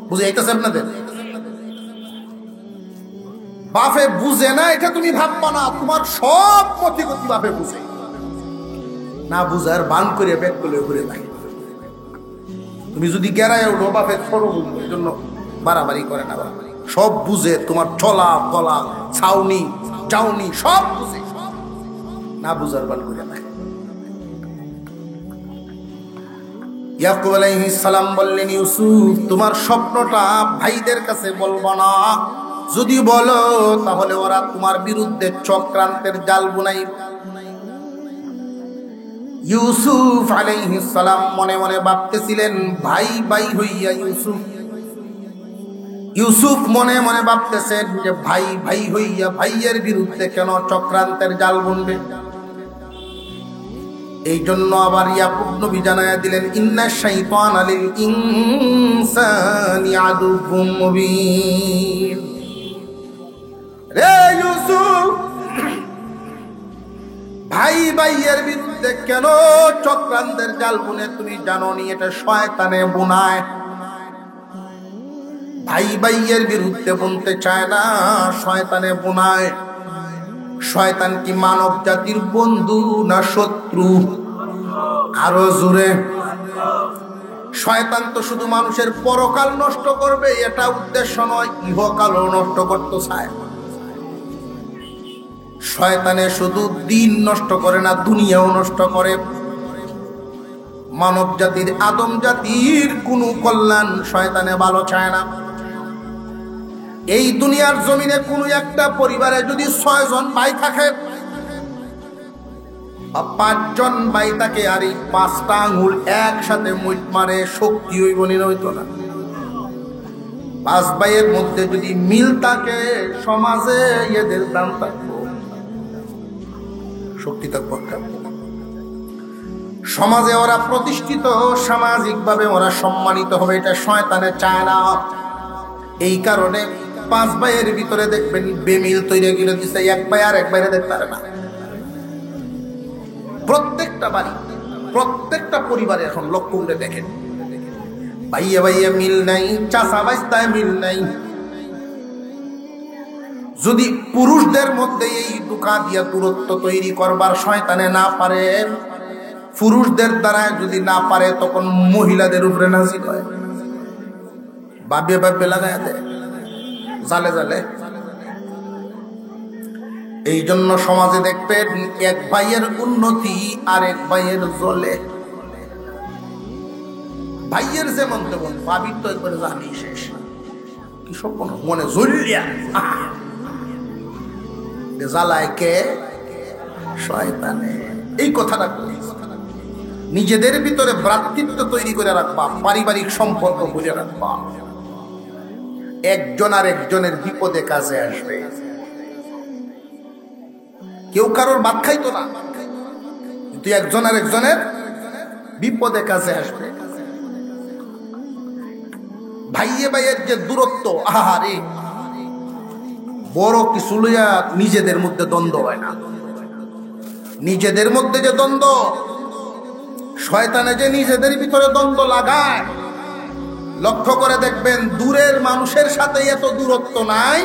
বুঝে এইটাছে আপনাদের? বাপে বুঝে না এটা তুমি ভাববা না, তোমার সব পথি গতি বাপে বুঝে না, বুঝার বান করে ব্যাগ করে ঘুরে থাকে। তুমি যদি গেরায় উঠো বাপে ছোট বুঝবে, এই জন্য বাড়াবাড়ি করে না, সব বুঝে, তোমার চলা বলা ছাউনি চাউনি সব বুঝে, না বুঝার বান করে থাকে। ইয়াকুব আলাইহিস সালাম বললেন, ইউসুফ তোমার স্বপ্নটা ভাইদের কাছে বলবো না, যদি বলো তাহলে ওরা তোমার বিরুদ্ধে চক্রান্তের জাল বুনাই। ইউসুফ আলাইহিস সালাম মনে মনে ভাবতেছিলেন, ভাই ভাই হইয়া ইউসুফ মনে মনে ভাবতেছেন যে ভাই ভাই হইয়া ভাইয়ের বিরুদ্ধে কেন চক্রান্তের জাল বুনবে। এই জন্য আবার ইয়াকুব নবী জানায়া দিলেন, ইন্না শাইতানা লিল ইনসানি আদুউম মুবিন। রে ইউসুফ, ভাই ভাইয়ের বিরুদ্ধে কেন চক্রান্তের জাল বুনে তুমি জানো নি এটা শয়তানে বুনায়। ভাই ভাইয়ের বিরুদ্ধে বুনতে চায় না, শয়তানে বুনায়। শয়তান কি মানব জাতির বন্ধু না শত্রু? আরো জোরে। শয়তান তো শুধু মানুষের পরকাল নষ্ট করবে এটা উদ্দেশ্য নয়, ইহকালও নষ্ট করতে চায়। শয়তানে শুধু দিন নষ্ট করে না, দুনিয়াও নষ্ট করে। মানব জাতির আদম জাতির কোনো কল্যাণ শয়তানে ভালো চায় না। এই দুনিয়ার জমিনে কোনো একটা পরিবারে যদি 6 জন ভাই থাকে বা 5 জন ভাই থাকে, আর এই 5টা আঙুল একসাথে মুঠ মারে, শক্তি হইব না, হইতো না। 5 ভাইয়ের মধ্যে যদি মিল থাকে, সমাজে এদের দাম থাকবো, শক্তি থাকবো। সমাজে ওরা প্রতিষ্ঠিত, সামাজিকভাবে ওরা সম্মানিত হবে, এটা শয়তানে চায় না। এই কারণে 5 ভাইয়ের ভিতরে দেখবেন বেমিল তৈরি করে দিচ্ছে, এক ভাই আর এক ভাইরে দেখতে পারে না। প্রত্যেকটা বাড়ি, প্রত্যেকটা পরিবারে এখন লক্ষ্য করে দেখেন, ভাইয়া ভাইয়া মিল নাই, চাচা বাইস্তায় মিল নাই। যদি পুরুষদের মধ্যে এই দুঃখা দিয়া দূরত্ব তৈরি করবার শয়তানে না পারে, পুরুষদের দ্বারা যদি না পারে, তখন মহিলাদের উপরে নাজিল হয়, ভাবে ভাবে লাগায় দেয়, জালে জালে। এই জন্য সমাজে দেখবেন এক ভাইয়ের উন্নতি আর এক ভাইয়ের জলে। ভাইয়ের যেমন তেমন, ভাবির তো একবারে জানি শেষ, কি সব মনে জ্বলিয়া জ্বালায় কে? শয়তানে। এই কথাটা নিজেদের ভিতরে ভ্রাতৃত্ব তৈরি করে রাখবা, পারিবারিক সম্পর্ক বুঝে রাখবা, একজন আর একজনের বিপদে কাজে আসবে। কেউ কারোর ভাত খাইতো না, কিন্তু একজন আর একজনের বিপদে কাজে আসবে। ভাইয়ে ভাইয়ের যে দূরত্ব, আহারে, বড় কিছু লইয়া নিজেদের মধ্যে দ্বন্দ্ব হয় না। নিজেদের মধ্যে যে দ্বন্দ্ব, শয়তানে যে নিজেদের ভিতরে দ্বন্দ্ব লাগায়, লক্ষ্য করে দেখবেন দূরের মানুষের সাথে এত দূরত্ব নাই,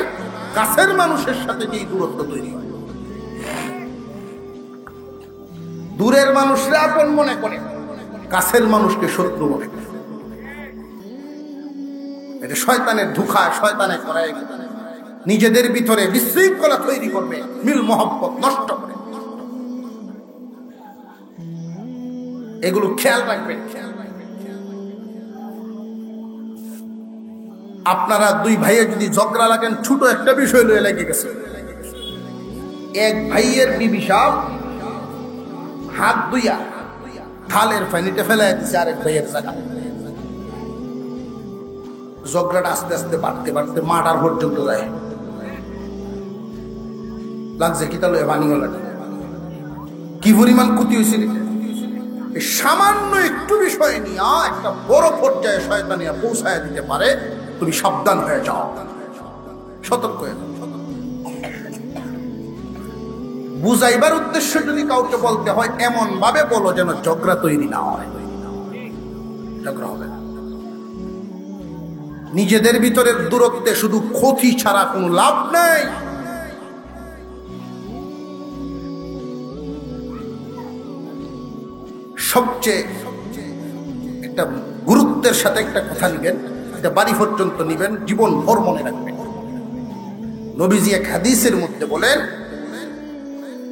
কাছের মানুষের সাথে যেই দূরত্ব তৈরি হয়। দূরের মানুষরা আপন মনে করে, কাছের মানুষকে শত্রু মনে করে। এটা শয়তানের ধোঁকা, শয়তানে করায় নিজেদের ভিতরে বিশৃঙ্খলা তৈরি করবে, মিল মহব্বত নষ্ট করে। এগুলো খেয়াল রাখবেন। আপনারা 2 ভাইয়ে যদি ঝগড়া লাগেন, ছোট একটা বিষয় লয়ে লেগে গেছে, এক ভাইয়ের বিবি সাহেব হাত ধুইয়া থালের ফানিতে ফেলে দিচ্ছে আরেক ভাইয়ের জায়গা। ঝগড়াটা আস্তে আস্তে বাড়তে বাড়তে মার্ডার পর্যন্ত যায়। লাগছে কি তাহলে বানিয়ে লাগে, কি পরিমাণ ক্ষতি হয়েছে। সামান্য একটু বিষয় নিয়ে একটা বড় পর্যায়ে শয়তানিয়া পৌঁছায় দিতে পারে। তুমি সাবধান হয়ে যাও, সতর্ক হয়ে যাও। বুঝাইবার উদ্দেশ্য যদি কাউকে বলতে হয়, এমন ভাবে বলো যেন ঝগড়া তৈরি না হয়, ঝগড়া হবে না। নিজেদের ভিতরের দূরত্বে শুধু ক্ষতি ছাড়া কোনো লাভ নেই। সবচেয়ে একটা গুরুত্বের সাথে একটা কথা নিবেন, এটা বাড়ি পর্যন্ত নিবেন, জীবন ভর মনে রাখবেন। নবীজি এক হাদিসের মধ্যে বলেন,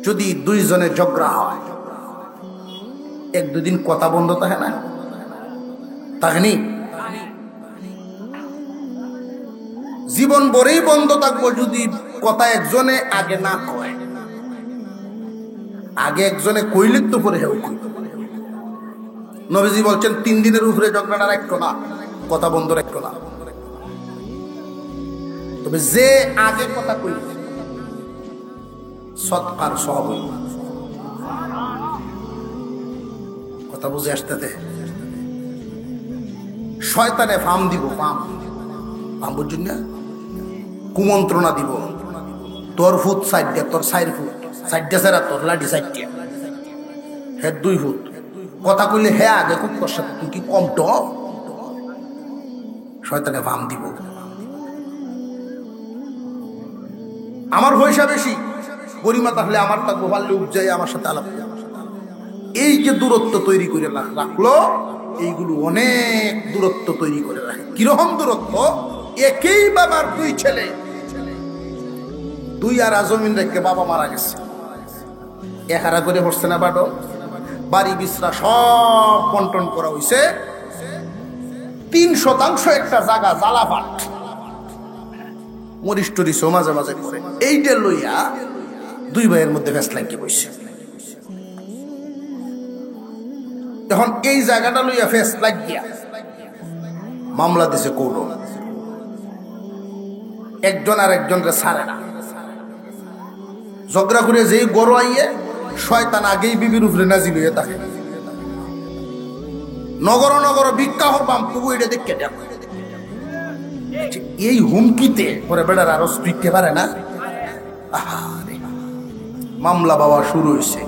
যদি দুইজনে ঝগড়া হয়, এক দুদিন কথা বন্ধ থাকে না, তাহলে জীবন ভরেই বন্ধ থাকবো যদি কথা একজনে আগে না কয়। আগে একজনে কইলে তো পরে হেউ কই। নবীজি বলছেন 3 দিনের উপরে ঝগড়াটা রাখতো না, কথা বন্ধ রাখতো না। তবে যে আগে কথা কইল সৎকার সব হইল। কথা বুঝে আসতে শয়তানে ফাম দিব, ফাম বুঝছেন না, কুমন্ত্রণা দিব, তোর ফুট সাইড দিয়ে, তোর 4 ফুট সাইড দিয়ে, সেরা তোর লাঠি সাইড দিয়ে, হে 2 ফুট কথা কইলে হে আগে খুব তোর সাথে, তুই কি কম তো? শয়তানে ফাম দিব। আমার পয়সা বেশি, গরিমা তাহলে আমার থাকবো, পারলে উপজাই আমার সাথে আলাপ। এই যে দূরত্ব তৈরি করে রাখলো, এইগুলো অনেক দূরত্ব তৈরি করে রাখে। কিরকম দূরত্ব? একই বাবার 2 ছেলে, 2 আর জমিন রেখে বাবা মারা গেছে, একারা করে পড়ছে না বাটো, বাড়ি বিছরা সব বন্টন করা হয়েছে, 3% একটা জায়গা জ্বালাপাট মরিচ টরিচও মাঝে মাঝে করে। এইটা লইয়া 2 ভাইয়ের মধ্যে ফেসলাইকে বসছে। এখন এই জায়গাটা লইয়া ফেসলাইক দিয়া মামলা দিছে কোর্ট। একজন আর একজনকে ছাড়ে না, ঝগড়া করে যেই গরু আইয়ে শয়তান আগেই বিবির উপরে নাজিল হয়ে থাকে। নগর নগর ভিক্ষা হবাম, তবু এটা দেখে দেখ। এই হুমকিতে পরে বেড়ার আরো স্পিকতে পারে না। মামলা বাবা শুরু হয়েছে।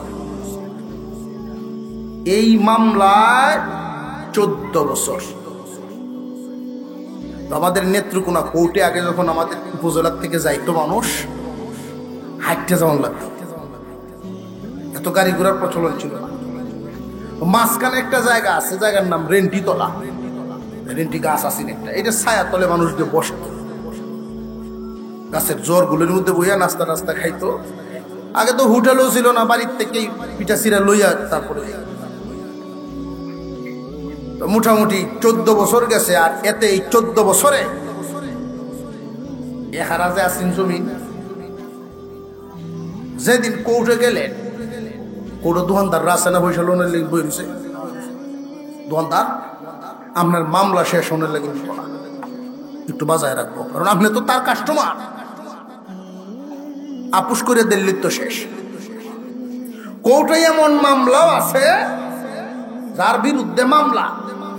এই মামলায় 14 বছর। আমাদের নেত্রকোনা কোর্টে আগে যখন আমাদের উপজেলার থেকে যাইতো মানুষ, হাঁটতে যেমন লাগতো, এত গাড়ি ঘোড়ার প্রচলন ছিল না। মাঝখানে একটা জায়গা আছে, জায়গার নাম রেন্টি তলা, রেন্টি গাছ আছে একটা, এটা ছায়া তলে মানুষ দিয়ে বসত, গাছের জোরগুলোর মধ্যে বইয়া নাস্তা নাস্তা খাইতো। আগে তো হোটেলও ছিল না, বাড়ির থেকেই পিঠা সিরা লইয়া তারপরে। মোটামুটি 14 বছর গেছে। আর এতে এই 14 বছরে এহারাজে আসেন জমি। যেদিন কোর্টে গেলেন, কোর্টে দোকানদার রাস্তা পয়সা লোনের লেগে বই রয়েছে, দোকানদার আপনার মামলা শেষ হনের লেগে একটু বাজায় রাখবো, কারণ আপনি তো তার কাস্টমার। আপুস করে দিল্লি তো শেষ। কোর্টে এমন মামলাও আছে যার বিরুদ্ধে মামলা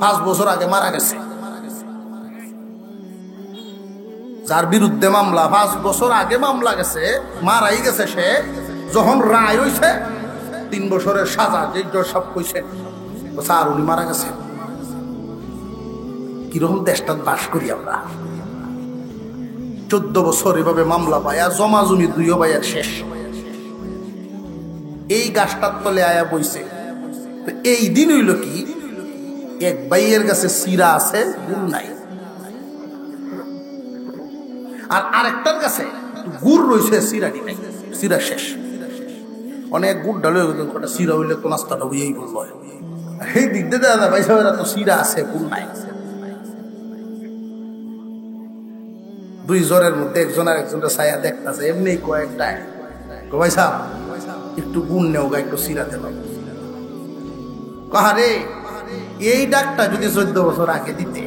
5 বছর আগে মারা গেছে, যার বিরুদ্ধে মামলা 5 বছর আগে মামলা গেছে, মারাই গেছে। সে যখন রায় হইছে 3 বছরের সাজা, যে জজ সব কইছেন স্যার উনি মারা গেছে। কিরকম দেশটা বাস করি আমরা। 14 বছর এভাবে মামলা পায়া জমা জমি 2 ভাইয়ের শেষ। এই গাছটার তলে আয়া বইছে। তো এই দিন হইল কি, এক ভাইয়ের কাছে সিরা আছে, গুড় নাই, আর আরেকটার কাছে গুড় রয়েছে, সিরাটি নাই, সিরা শেষ। অনেক গুড় ডালে সিরা হইলে তো নাস্তাটা হইয়াই বলবো। সেই দিক দিয়ে দাদা ভাই সাহেবেরা তো সিরা আছে, গুড় নাই। 2 জনের মধ্যে একজন আর একজনের ছায়া দেখতেছে, এমনি কয়েকটায় ভাই সাহেব একটু গুড় নেও গা, একটু সিরা দেব। কাহারে এই ডাকটা যদি 14 বছর আগে দিতে,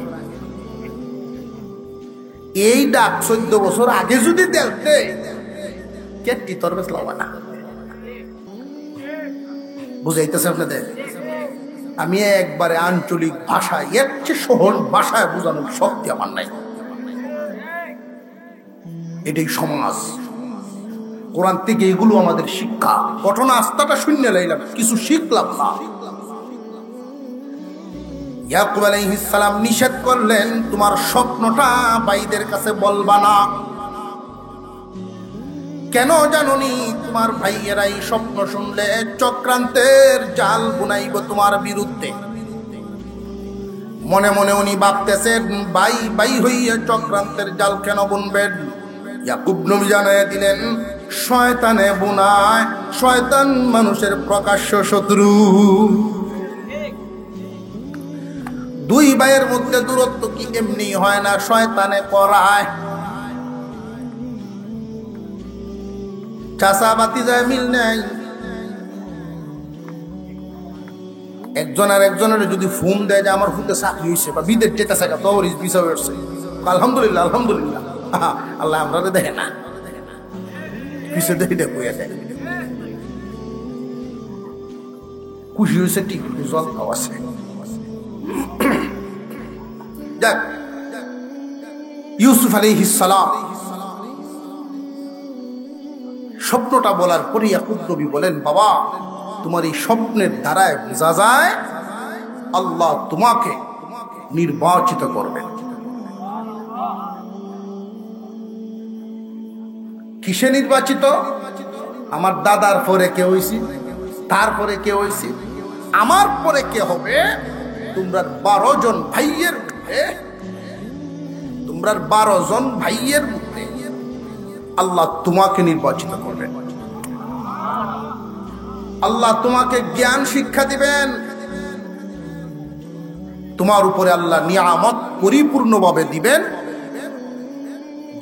এই ডাক 14 বছর আগে যদি দেখতে, কেটি তোর বেশ লবা না। বুঝাইতেছে আপনাদের? আমি একবারে আঞ্চলিক ভাষায়, এর চেয়ে সহজ ভাষায় বোঝানোর শক্তি আমার নাই। এটাই সমাজ। কোরআন থেকে এগুলো আমাদের শিক্ষা। ঘটনা আস্থাটা শূন্য লাইলাম, কিছু শিখলাম না। ইয়াকুব আলাইহিস সালাম নিষেধ করলেন, তোমার স্বপ্নটা ভাইদের কাছে বলবা না। কেন জানোনি তোমার ভাইয়েরাই স্বপ্ন শুনলে চক্রান্তের জাল বুনাইব তোমার বিরুদ্ধে। মনে মনে উনি ভাবতেছেন ভাই ভাই হইয়া চক্রান্তের জাল কেন বুনবেন। ইয়াকুব নবী জানাইয়া দিলেন, শয়তানে বুনায়, শয়তান মানুষের প্রকাশ্য শত্রু। দুই ভাইয়ের মধ্যে দূরত্ব কি এমনি হয় না, শয়তানে করায়। চাচা ভাতিজায় মিল নেই। একজন আর একজনের যদি ফোন দেয় যে আমার ফুটে চাকরি হয়েছে বা বিদেশ যেতেছে, তোর বিষয় হচ্ছে আলহামদুলিল্লাহ আলহামদুলিল্লাহ, আল্লাহ আমরা দেখে না পিছিয়ে দেখে দেখে দেয় খুশি হয়েছে ঠিক জল আছে। যাক, ইউসুফ আলাইহিস সালাম স্বপ্নটা বলার পরে ইয়াকুব নবী বলেন, বাবা তোমার এই স্বপ্নের দ্বারায় বোঝা যায় আল্লাহ তোমাকে নির্বাচিত করবেন। কিসে নির্বাচিত? আমার দাদার পরে কে হইছি, তারপরে কে হইছি, আমার পরে কে হবে? তোমরা 12 জন ভাইয়ের মধ্যে, তোমরা 12 জন ভাইয়ের মধ্যে আল্লাহ তোমাকে নির্বাচিত করবেন। আল্লাহ তোমাকে জ্ঞান শিক্ষা দিবেন। তোমার উপরে আল্লাহ নিয়ামত পরিপূর্ণভাবে দিবেন,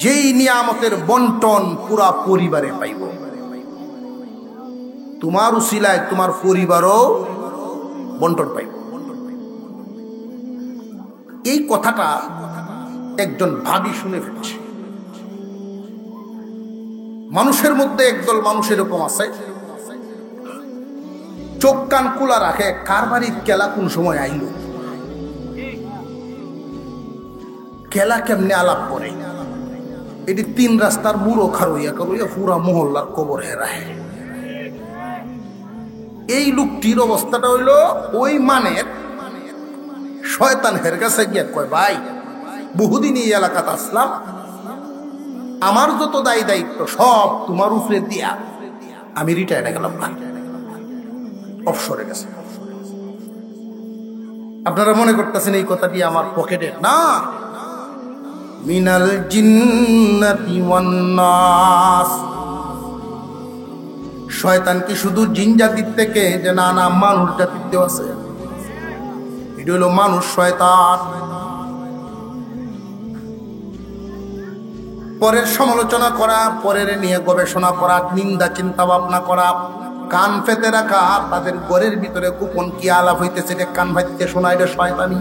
যেই নিয়ামতের বন্টন পুরা পরিবারে পাইব। তোমার উসিলায় তোমার পরিবারও বন্টন পাইব। এই কথাটা একজন ভাবি শুনে ফেলছে। মানুষের মধ্যে একদল মানুষ এরকম আছে, চোখ কান খোলা রাখে কার বাড়ির কেলা কোন সময় আইল, কেলা কেমনে আলাপ করে, এটি 3 রাস্তার বুড়ো খারইয়া করইয়া পুরা মহল্লার কবর হেরায়। এই লোকটির অবস্থাটা হইল ওই মানের শয়তান হের কাছে গিয়া কয়, ভাই বহুদিন এই এলাকাতে আসলাম, আমার যত দায়ী দায়িত্ব সব তোমার উপরে দিয়া আমি রিটায়ারে গেলাম না, অবসরে গেছে। আপনারা মনে করতেছেন এই কথাটি আমার পকেটে না। মিনাল জিন্নাতি ওয়ান নাস, শয়তান কি শুধু জিন জাতির থেকে? যে না না, মানুষ জাতিতেও আছে। এটা হলো মানুষ শয়তান। পরের সমালোচনা করা, পরের নিয়ে গবেষণা করা, নিন্দা চিন্তা ভাবনা করা, কান পেতে রাখা, তাদের ঘরের ভিতরে গোপন কি আলাপ হইতেছে কান ভাইতে শোনা, এটা শয়তানি।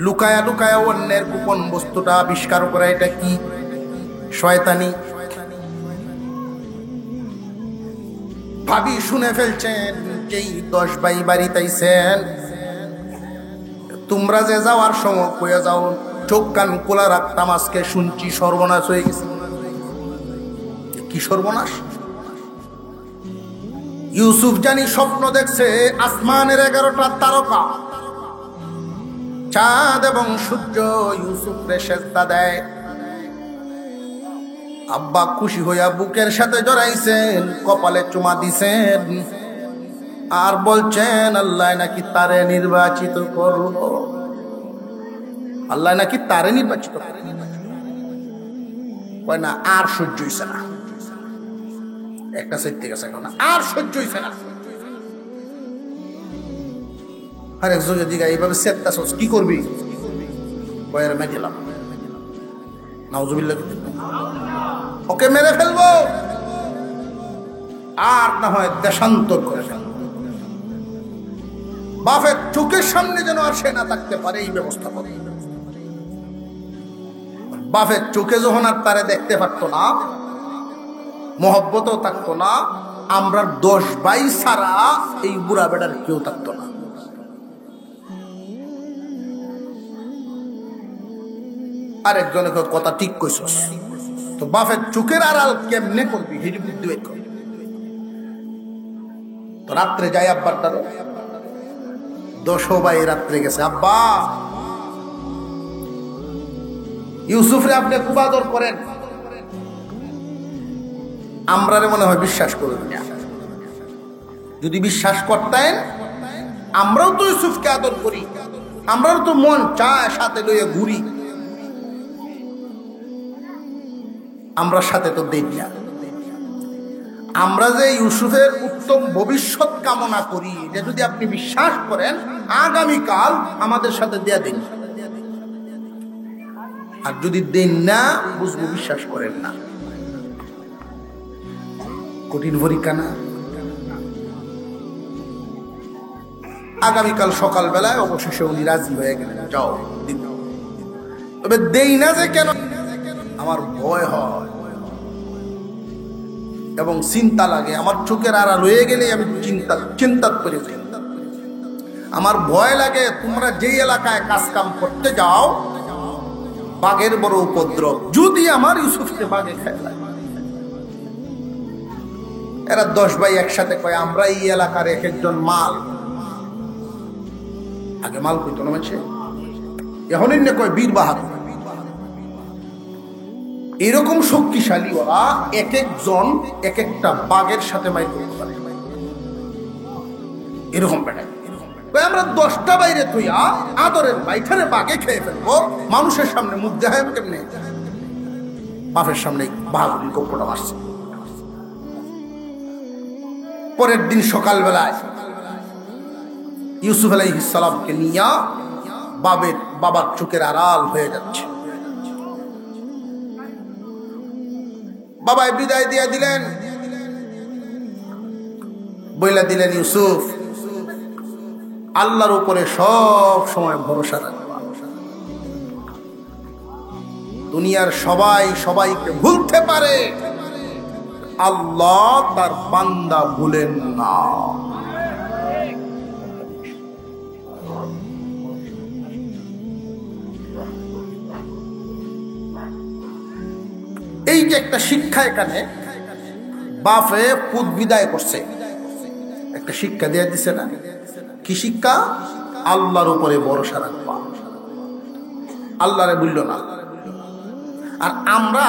লুকায়া লুকায়া অন্যের গোপন বস্তুটা আবিষ্কার করা, এটা কি? শয়তানি। ভাবি শুনে ফেলছেন, যেই 10 ভাই বাড়িতে আইছেন, তোমরা যে যাওয়ার সময় কইয়া যাও চোখ কান খোলা রাখতাম, আজকে শুনছি সর্বনাশ হয়ে গেছে। কি সর্বনাশ? ইউসুফ জানি স্বপ্ন দেখছে আসমানের 11টা তারকা, চাঁদ এবং সূর্য ইউসুফরে সেজদা দেয়। আব্বা খুশি হইয়া বুকের সাথে জড়াইছেন, কপালে চুমা দিছেন, আর বলছেন আল্লাহ নাকি তারে নির্বাচিত করলো, আল্লাহ নাকি তারে নির্বাচিত করলো। কয় না, আর সহ্য হইছে না, একটা সত্যি গেছে না, আর সহ্য হইছে না। আর একজন যদি এইভাবে সেত্তাছস কি করবি? কয়ের মেঘেলাম, নাউজুবিল্লাহ, ওকে মেরে ফেলবো, আর না হয় দেশান্তর করে ফেলবো। বাপের চোখের সামনে যেন আর সে না থাকতে পারে, এই ব্যবস্থা করে। বাপের চোখে যখন আর তারে দেখতে পারতো না, মহব্বতও থাকতো না, আমরা 10 ভাই ছাড়া এই বুড়া বেটার কেউ থাকতো না। আর একজনের কথা ঠিক কইছস, তো বাপের চোখের আড়াল কেমনে করবি, হেঁটে বুদ্ধি বের কর। তো রাত্রে যাই আব্বার দ্বারা, 10 ভাই রাত্রে গেছে, আব্বা ইউসুফরে আপনি খুব আদর করেন, আমরা মনে হয় বিশ্বাস করব না। যদি বিশ্বাস করতেন, আমরাও তো ইউসুফকে আদর করি, আমরাও তো মন চায় সাথে লইয়া ঘুরি, আমরা সাথে তো দেই না। আমরা যে ইউসুফের উত্তম ভবিষ্যৎ কামনা করি, যে যদি আপনি বিশ্বাস করেন আগামীকাল আমাদের সাথে দেয়া দিন, আর যদি দেন না বুঝবো বিশ্বাস করেন না। কঠিন পরীক্ষা না? আগামীকাল সকালবেলায় অবশেষে উনি রাজি হয়ে গেলেন, যাও দিন। তবে দেই না যে কেন? আমার ভয় হয় এবং চিন্তা লাগে। আমার চোখের আড়াল হয়ে গেলে আমি চিন্তা করে যাই। আমার ভয় লাগে তোমরা যেই এলাকায় কাজ কাম করতে যাও, বাঘের বড় উপদ্রব, যদি আমার ইউসুফকে বাঘে খায়। এরা 10 ভাই একসাথে কয় আমরা এই এলাকার এক একজন মাল। আগে মাল কইতো না মানছে, এখন কয় বীর বাহাদুর। এরকম শক্তিশালী ওরা, এক একজন এক একটা বাঘের সাথে মাইর করতে পারে। এরকম বেটায় আমরা 10টা বাইরে তুইয়া আদরের বাইঠারে বাঘে খেয়ে ফেলবো, মানুষের সামনে মুখ দেখায় কেমনে? বাপের সামনে বাহাদুরি গপ্পটা মারছে। পরের দিন সকালবেলায় ইউসুফ আলাইহিস সালামকে নিয়ে বাবার চোখের আড়াল হয়ে যাচ্ছে। বাবাই বিদায় দিয়ে দিলেন, বইলা দিলেন ইউসুফ আল্লাহর উপরে সব সময় ভরসা রাখবা। দুনিয়ার সবাই সবাইকে ভুলতে পারে, আল্লাহ তার বান্দা ভুলেন না। এই যে একটা শিক্ষা, এখানে বাপে পুত বিদায় করছে, একটা শিক্ষা দিয়ে দিছে না? কি শিক্ষা? আল্লাহর উপরে ভরসা রাখবা, আল্লাহরে বলল না। আর আমরা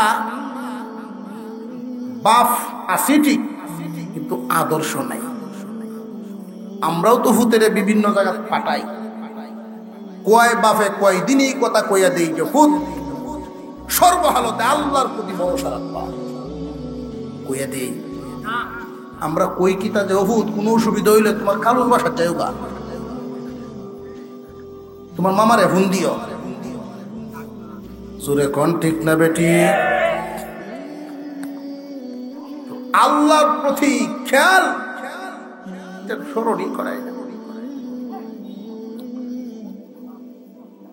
বাপ আছি ঠিক, কিন্তু আদর্শ নাই। আমরাও তো হুতেরে বিভিন্ন জায়গায় পাঠাই, কয় বাপে কয় দিনই কথা কইয়া দেই যে হুত সর্বহালতে আল্লাহর প্রতি ভরসা রাখবা, কইয়া দেই। আমরা কই কিতা যে হুত কোনো অসুবিধা হইলে তোমার কালুর বাসার যাইও গা, তোমার মামারে ফোন দিও। সুরে কোন ঠিক না বেটি? আল্লাহর প্রতি খেয়াল স্মরণই করাই।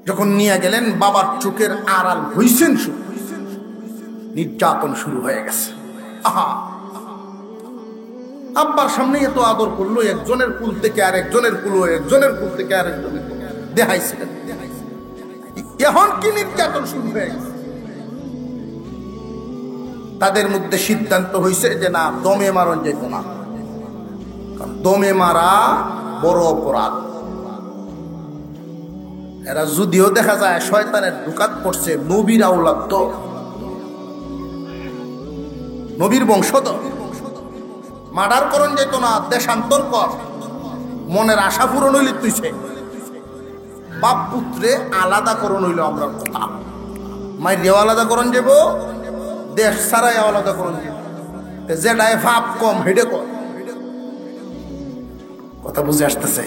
যখন নিয়ে গেলেন, বাবার চোখের আড়াল হইছেন, নির্যাতন শুরু হয়ে গেছে। আহা, আব্বার সামনে এত আদর করলো, একজনের কুল থেকে আর একজনের কুল, একজনের কুল থেকে আর একজনের দেখাইছিলেন। এখন কি নির্যাতন শুরু হয়ে গেছে? তাদের মধ্যে সিদ্ধান্ত হয়েছে যে না, দমে মারণ যেত না, কারণ দমে মারা বড় অপরাধ। এরা যদিও দেখা যায় শয়তানের দুকাত পড়ছে, নবীর আওলাদ তো, নবীর বংশধর, মার্ডার করণ যেত না, দেশান্তর কর, মনের আশা পূরণ হইলে তুইছে। বাপ পুত্রে আলাদা করণ হইল আমরা কথা, মাইরেও আলাদা করণ যাব, দেশ ছাড়াই আলাদা করণ যাব, যেটাই ভাব কম হেডে কর। কথা বুঝে আসতেছে?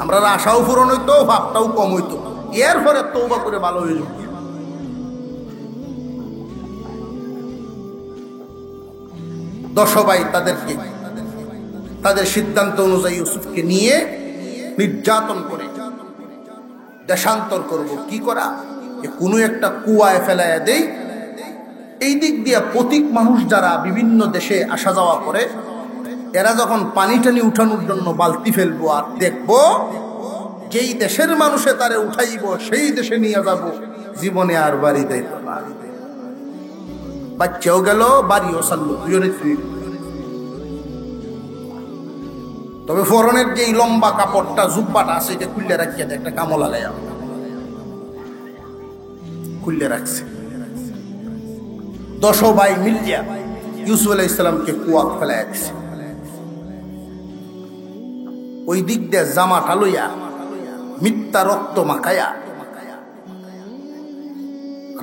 আমরা আশাও পূরণ হইতো, ভাবটাও কম হইতো, এর পরে তওবা করে ভালো হয়ে যাব। দশভাই তাদেরকে তাদের সিদ্ধান্ত অনুযায়ী ইউসুফকে নিয়ে নির্যাতন করে দেশান্তর করব। কি করা? কোনো একটা কুয়ায় ফেলাইয়া দেই। এই দিক দিয়ে প্রতীক মানুষ যারা বিভিন্ন দেশে আসা যাওয়া করে, এরা যখন পানি টানি উঠানোর জন্য বালতি ফেলবো, আর দেখবো যেই দেশের মানুষে তারে উঠাইব সেই দেশে নিয়ে যাব, জীবনে আর বাড়ি দেব না। বাচ্চাও গেল, বাড়িও ছাড়লো, দুজনে ফিরে। তবে ফরনের যে লম্বা কাপড়টা, জুব্বাটা আছে, এটা খুললে রাখিয়ে দেয়, একটা কামলা লাইয়া খুললে রাখছে। 10 ভাই মিলিয়া ইউসুফ আলাইহিস সালামকে কুয়া ফেলাইয়া দিছে। ওই দিক দিয়ে জামাটা লইয়া মিথ্যা রক্ত মাখায়া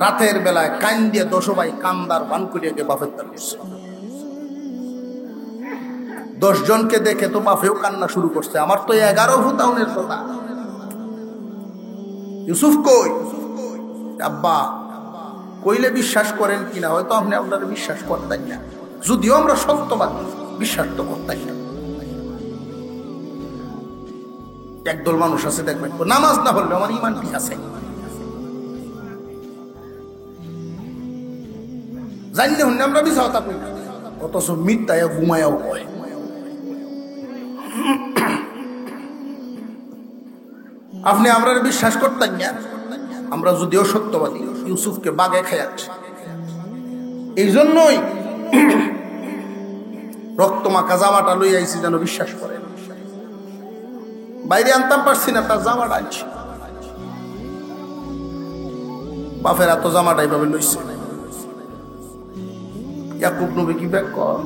রাতের বেলায় কান দিয়ে 10 ভাই কান্দার বান করিয়া বাপের তার করছে। 10 জনকে দেখে তো বাপেও কান্না শুরু করছে। আমার তো 11 ফুতাউনের কথা। ইউসুফ কই? আব্বা কইলে বিশ্বাস করেন কিনা হয়তো আপনি আপনারা বিশ্বাস করতেন না, যদিও আমরা সত্যবাদী, বিশ্বাস তো করতেন না। একদল মানুষ আছে দেখবেন নামাজ না পড়লে আমার ইমান ঠিক আছে, জানলে হন আমরা বিশ্বাস আপনি, অথচ মিথ্যায় ঘুমায়াও হয়। আপনি আমরা বিশ্বাস করতেন না, আমরা যদিও সত্যবাদী, ইউসুফকে বাগে খাইয়াছে। এই জন্যই রক্তমাখা জামাটা লই আইছি যেন বিশ্বাস করেন। বাইরে আনতাম পারছি না, তার জামাটা আনছি। বাপের এত জামাটা এইভাবে লইছে। ইয়াকুব নবী কি ব্যাক কর,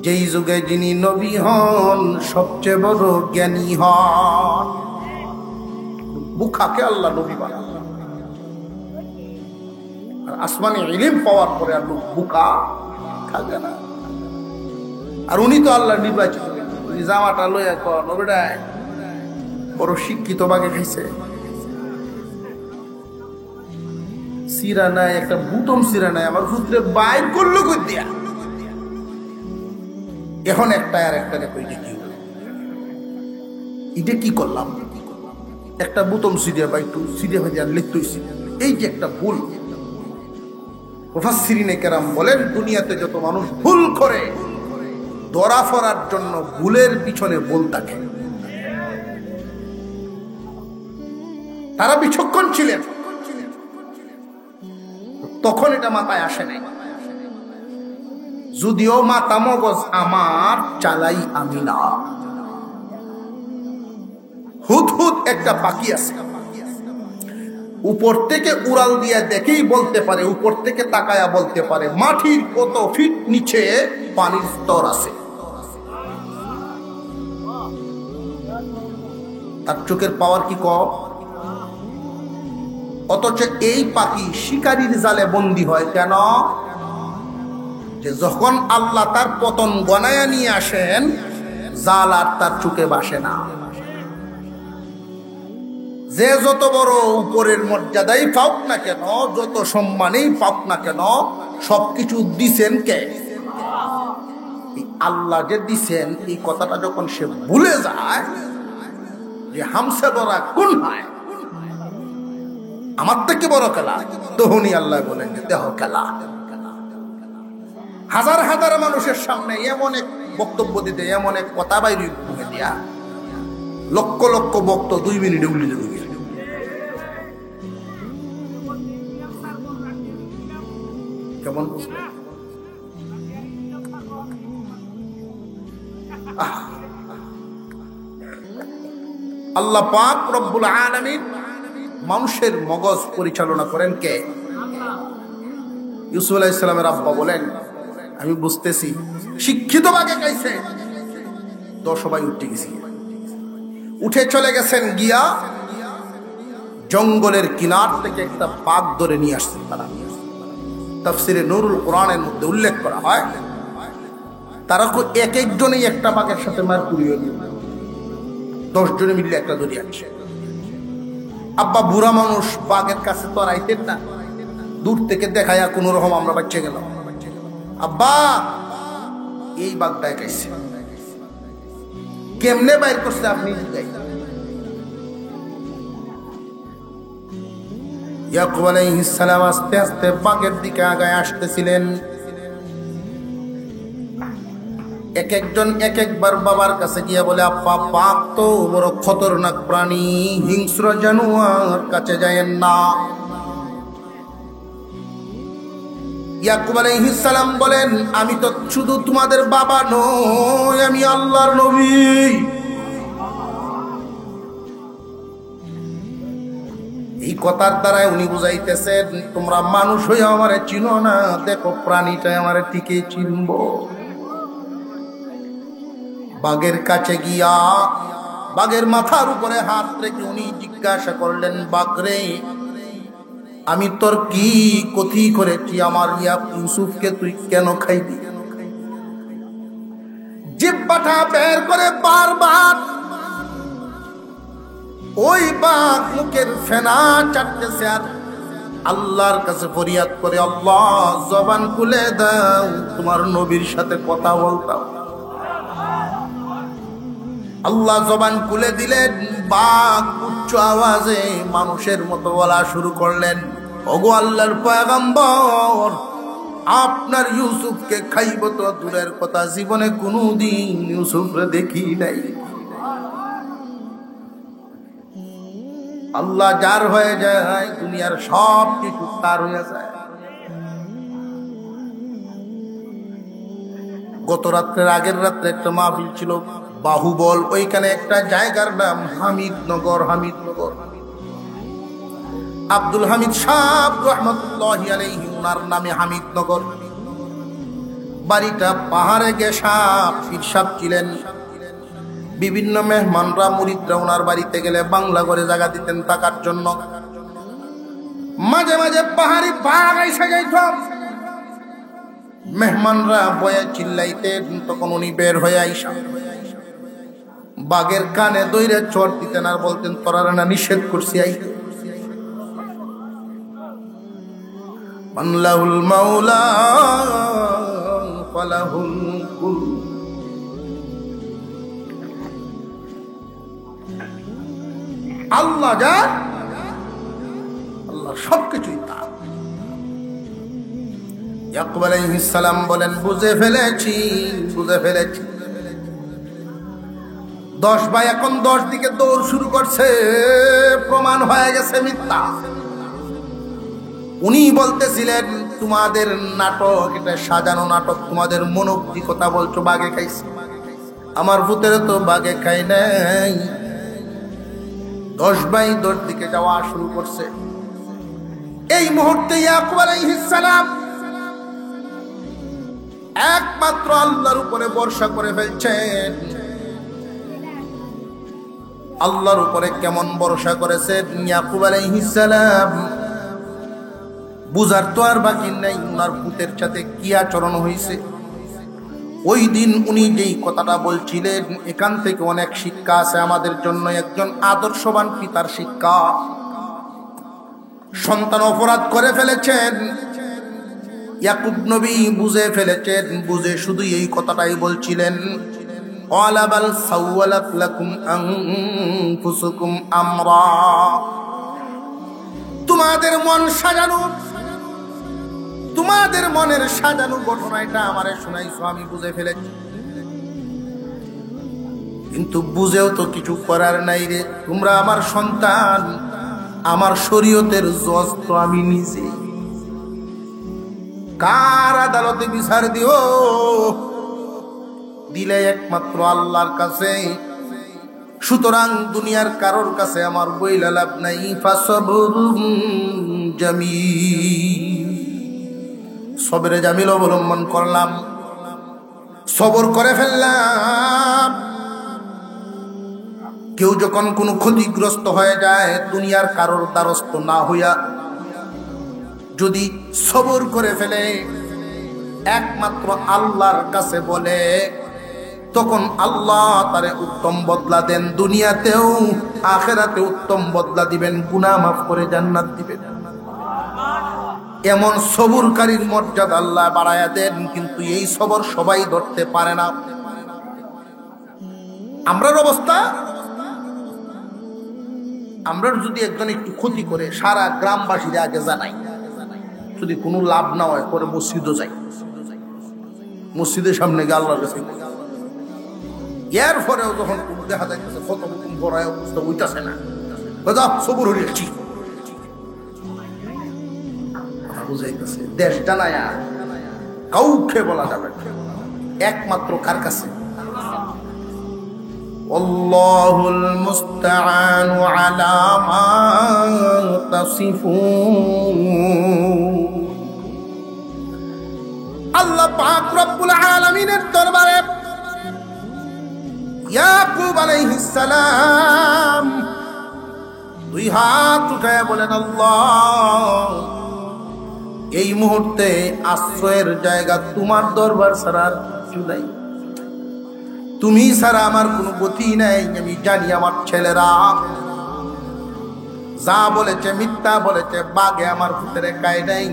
যেই যুগে যিনি নবী হন সবচেয়ে বড় জ্ঞানী হন। বুখাকে আল্লাহ নবী বানালেন, আর আসমানে ইলম পাওয়ার পরে আর লোক বুকা থাকে না। আর উনি তো আল্লাহ নির্বাচিত, জামাটা লইয়া কর নবীটাই বড় শিক্ষিত বাগে খাইছে। সিরা নাই, একটা বুতম সিরা নাই, আমার পুত্রে বাইর করলো কই দিয়া। এখন একটা আর একটা দেখো এটা কি করলাম, একটা বুতম সিরিয়া বা একটু সিরিয়া হয়ে আর লিখতে হয়েছে। এই যে একটা ভুল, মুফাসসিরিনে কেরাম বলেন দুনিয়াতে যত মানুষ ভুল করে ধরা পড়ার জন্য ভুলের পিছনে ভুল থাকে। তারা বিচক্ষণ ছিলেন, তখন এটা মাথায় আসে নাই। যদিও মাথা মগজ আমার, চালাই আমি না। হুদহুদ একটা পাখি আছে, উপর থেকে উড়াল দিয়া দেখেই বলতে পারে, উপর থেকে তাকায়া বলতে পারে মাটির কত ফিট নিচে পানির স্তর আছে। তার চোখের পাওয়ার কি কম? অথচ এই পাখি শিকারীর জালে বন্দী হয় কেন? যে যখন আল্লাহ তার পতন গনায়া নিয়ে আসেন, জাল আর তার চোখে বাসে না। যে যত বড় উপরের মর্যাদাই পাওক না কেন, যত সম্মানেই পাওক না কেন, সবকিছু দিছেন কে? আল্লাহ যে দিছেন, এই কথাটা যখন সে ভুলে যায় যে হামসে বড় কোন হয়, আমার থেকে বড় খেলা, তখনই আল্লাহ বলেন যে দেহ খেলা। হাজার হাজার মানুষের সামনে এমন এক বক্তব্য দিতে, এমন এক কথা বাইরে মুখে দিয়া, লক্ষ লক্ষ বক্ত 2 মিনিটে উল্লি দেবে। কেমন বুঝলেন? আল্লাহ পাক রব্বুল আলামিন মানুষের মগজ পরিচালনা করেন কে? ইউসুফ আলাইহিস সালামের আব্বা বলেন আমি বুঝতেছি শিক্ষিত বাগে গাইছে। 10 ভাই উঠে গেছি, উঠে চলে গেছেন, গিয়া জঙ্গলের কিনার থেকে একটা বাঘ ধরে নিয়ে আসছেন। তারা তাফসিরে নুরুল কোরআনের মধ্যে উল্লেখ করা হয়, তারা এক একজনেই একটা বাঘের সাথে মার পুড়িয়ে দিল, 10 জনে মিলে একটা ধরে আনছে। আব্বা বুড়া মানুষ, বাঘের কাছে তো আর আইতেন না, দূর থেকে দেখায়া কোন রকম আমরা বাচ্চা গেলাম। আব্বা এই বাঘটায় খাইছে, কেমনে বাইর করছে আপনি? ইয়াকুব আলাইহিস সালাম আস্তে আস্তে বাঘের দিকে আগায় আসতেছিলেন। এক একজন এক একবার বাবার কাছে গিয়া বলে আব্বা বাঘ তো বড় খতরনাক প্রাণী, হিংস্র জানোয়ার, কাছে যায়েন না। ইয়াকুব আলাইহিস সালাম বলেন আমি তো শুধু তোমাদের বাবা নই, আমি আল্লাহর নবী। এই কথার দ্বারাই উনি বুঝাইতেছেন তোমরা মানুষ হয়ে আমারে চিনো না, দেখো প্রাণীটাই আমারে ঠিকই চিনব। বাঘের কাছে গিয়া বাঘের মাথার উপরে হাত রেখে উনি জিজ্ঞাসা করলেন, বাঘরে আমি তোর কি ক্ষতি করেছি, আমার ইউসুফকে তুই কেন খাইবি? জিহ্বাটা বের করে বারবার ওই বাঘ মুখের ফেনা চাটতেছে আর আল্লাহর কাছে ফরিয়াদ করে, আল্লাহ জবান খুলে দাও, তোমার নবীর সাথে কথা বলতাম। আল্লাহ জবান খুলে দিলেন, বাঘ উচ্চ আওয়াজে মানুষের মতো বলা শুরু করলেন, ওগো আল্লাহর পয়গম্বর, আপনার ইউসুফকে খাইব তো দূরের কথা, জীবনে কোনোদিন ইউসুফরে দেখি নাই। আল্লাহ যার হয়ে যায় দুনিয়ার সব কিছু তার হয়ে যায়। গত রাত্রের আগের রাত্রে একটা মাহফিল ছিল বাহুবল, ওইখানে একটা জায়গার নাম হামিদনগর। আব্দুল হামিদ সাহেব রহমতুল্লাহি আলাইহি উনার নামে হামিদনগর। বাড়িটা পাহাড়ে গেসা পীর সাহেব ছিলেন। বিভিন্ন মেহমানরা মুরিদরা ওনার বাড়িতে গেলে বাংলা করে জায়গা দিতেন থাকার জন্য। মাঝে মাঝে পাহাড়ি বাঘ এসে যাইত, মেহমানরা বয়ে চিল্লাইতেন, তখন উনি বের হয়ে আইসা বাঘের কানে দইরে চড় দিতেন আর বলতেন, তোরা না নিষেধ করছি আইতে। মানলাহুল মাওলা ফালাহুল কুল। আল্লাহ যা, আল্লাহ সবকিছুই তার। ইয়াকুব আলাইহিস সালাম বলেন, বুঝে ফেলেছি। 10 ভাই এখন 10 দিকে দৌড় শুরু করছে, প্রমাণ হয়ে গেছে মিথ্যা। উনি বলতেছিলেন, তোমাদের নাটক, এটা সাজানো নাটক, তোমাদের মনোক্তিকতা বলছো বাঘে খাইছে, আমার ভূতের তো বাঘে খাই নাই। 10 ভাই 10 দিকে যাওয়া শুরু করছে। এই মুহূর্তে ইয়াকুব আলাইহিস সালাম একমাত্র আল্লাহর উপরে ভরসা করে ফেলছেন। আল্লাহর উপরে কেমন ভরসা করেছেন ইয়াকুব আলাইহিস সালাম, বুঝার তো আর বাকি নাই উনার পুতের সাথে কি আচরণ হয়েছে। ওই দিন উনি যেই কথাটা বলছিলেন, এখান থেকে অনেক শিক্ষা আছে আমাদের জন্য। একজন আদর্শবান পিতার শিক্ষা। সন্তান অপরাধ করে ফেলেছেন, ইয়াকুব নবী বুঝে ফেলেছেন, বুঝে শুধু এই কথাটাই বলছিলেন, ওয়ালা বাল সাওয়ালাত লাকুম আনফুসুকুম আমরা, তোমাদের মন সাজানো, তোমাদের মনের সাজানো ঘটনাটা আমারে শোনাইছো, আমি বুঝে ফেলেছি। কিন্তু বুঝেও তো কিছু করার নাই রে, তোমরা আমার সন্তান, আমার শরীয়তের জজ তো আমি নিজে। কার আদালতে বিচার দিও? দিলে একমাত্র আল্লাহর কাছে। সুতরাং দুনিয়ার কারোর কাছে আমার বইলা লাভ নাই। ফাসবরুন জামিল, সবরে জামিল অবলম্বন করলাম, সবর করে ফেললাম। কেউ যখন কোনো ক্ষতিগ্রস্ত হয়ে যায়, দুনিয়ার কারোর দ্বারস্থ না হইয়া যদি সবর করে ফেলে, একমাত্র আল্লাহর কাছে বলে, তখন আল্লাহ তারে উত্তম বদলা দেন। দুনিয়াতেও আখিরাতে উত্তম বদলা দিবেন, গুনাহ মাফ করে জান্নাত দিবেন। এমন সবরকারীর মর্যাদা আল্লাহ বাড়ায়া দেন। কিন্তু এই সবর সবাই ধরতে পারে না। আমরার অবস্থা, আমরা যদি একজন একটু ক্ষতি করে সারা গ্রামবাসীরা আগে জানাই, যদি কোনো লাভ না হয় পরে মসজিদও যাই, মসজিদের সামনে গিয়ে আল্লাহর কাছে এর পরেও যখন দেখা যাইতেছে কত হুকুম পড়ায় অবস্থা হইতাছে না, সবর হইয়াছি বুঝাইতেছে। দেশ জানায়া কাউকে বলা যাবে একমাত্র কার কাছে? আল্লাহুল মুস্তাআন আলা মা তাসিফুন। আল্লাহ পাক রব্বুল আলামিনের দরবারে ইয়াকুব আলাইহিস সালাম দুই হাত উঠায় বলেন, আল্লাহ, এই মুহূর্তে আশ্রয়ের জায়গা তোমার দরবার ছাড়া আর কিছু নাই। তুমি ছাড়া আমার কোনো গতি নাই। আমি জানি আমার ছেলেরা যা বলেছে মিথ্যা বলেছে, বাগে আমার ভিতরে গায়ে নাই।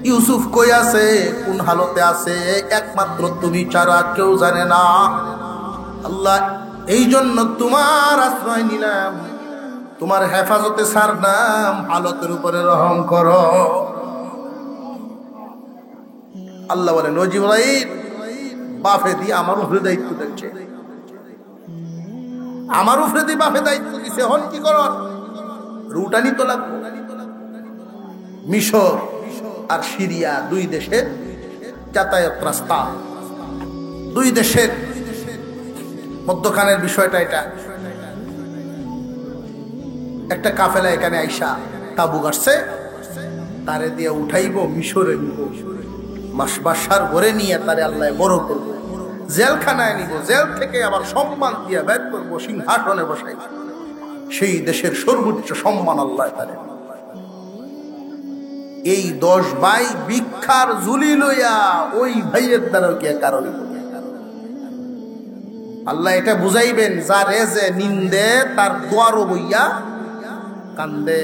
ইউসুফ কই আছে, কোন হালতে আছে, একমাত্র তুমি ছাড়া কেউ জানে না। আল্লাহ, এই জন্য তোমার আশ্রয় নিলাম, তোমার হেফাজতে ছাড়লাম, হালতের উপরে রহম করো। আল্লাহ বলে, নজিব ভাই বাফে দিয়ে আমার উপরে দায়িত্ব দিচ্ছে, আমার উপরে দিয়ে বাফে দায়িত্ব দিছে। হন কি কর, রুটানি তো লাগবে। মিশর আর সিরিয়া দুই দেশের যাতায়াত রাস্তা, দুই দেশের মধ্যখানের বিষয়টা এটা। একটা কাফেলা এখানে আইসা তাবু গাড়ছে, তারে দিয়ে উঠাইব, মিশরে নিব, বাসার ঘরে নিয়ে তারে আল্লাহ বড় করবো, জেলখানায় নিব, জেল থেকে আবার সম্মান দিয়ে বের করবো, সিংহাসনে বসাইব। সেই দেশের সর্বোচ্চ সম্মান আল্লাহ তারে। এই 10 ভাই ভিক্ষার ঝুলি লইয়া ওই ভাইয়ের দ্বারা গিয়ে কারণ আল্লাহ এটা বুঝাইবেন, যারে যে নিন্দে তার দোয়ারও বইয়া কান্দে।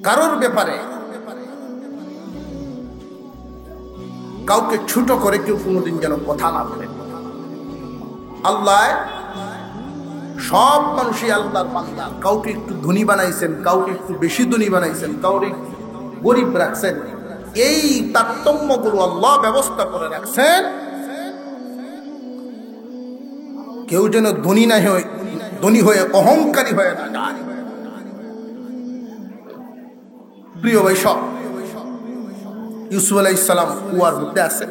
কারোর ব্যাপারে কাউকে ছোট করে কেউ কোনোদিন যেন কথা না বলে। আল্লাহ সব মানুষই আল্লাহর বান্দা। কাউকে একটু ধনী বানাইছেন, কাউকে একটু বেশি ধনী বানাইছেন, কাউকে গরিব রাখছেন। এই তারতম্যগুলো আল্লাহ ব্যবস্থা করে রাখছেন, কেউ যেন ধনী হয়ে অহংকারী হয়ে না যায়। প্রিয় ভাই, সব ইউসুফ আলাইহিস সালাম কুয়ার মধ্যে আছে।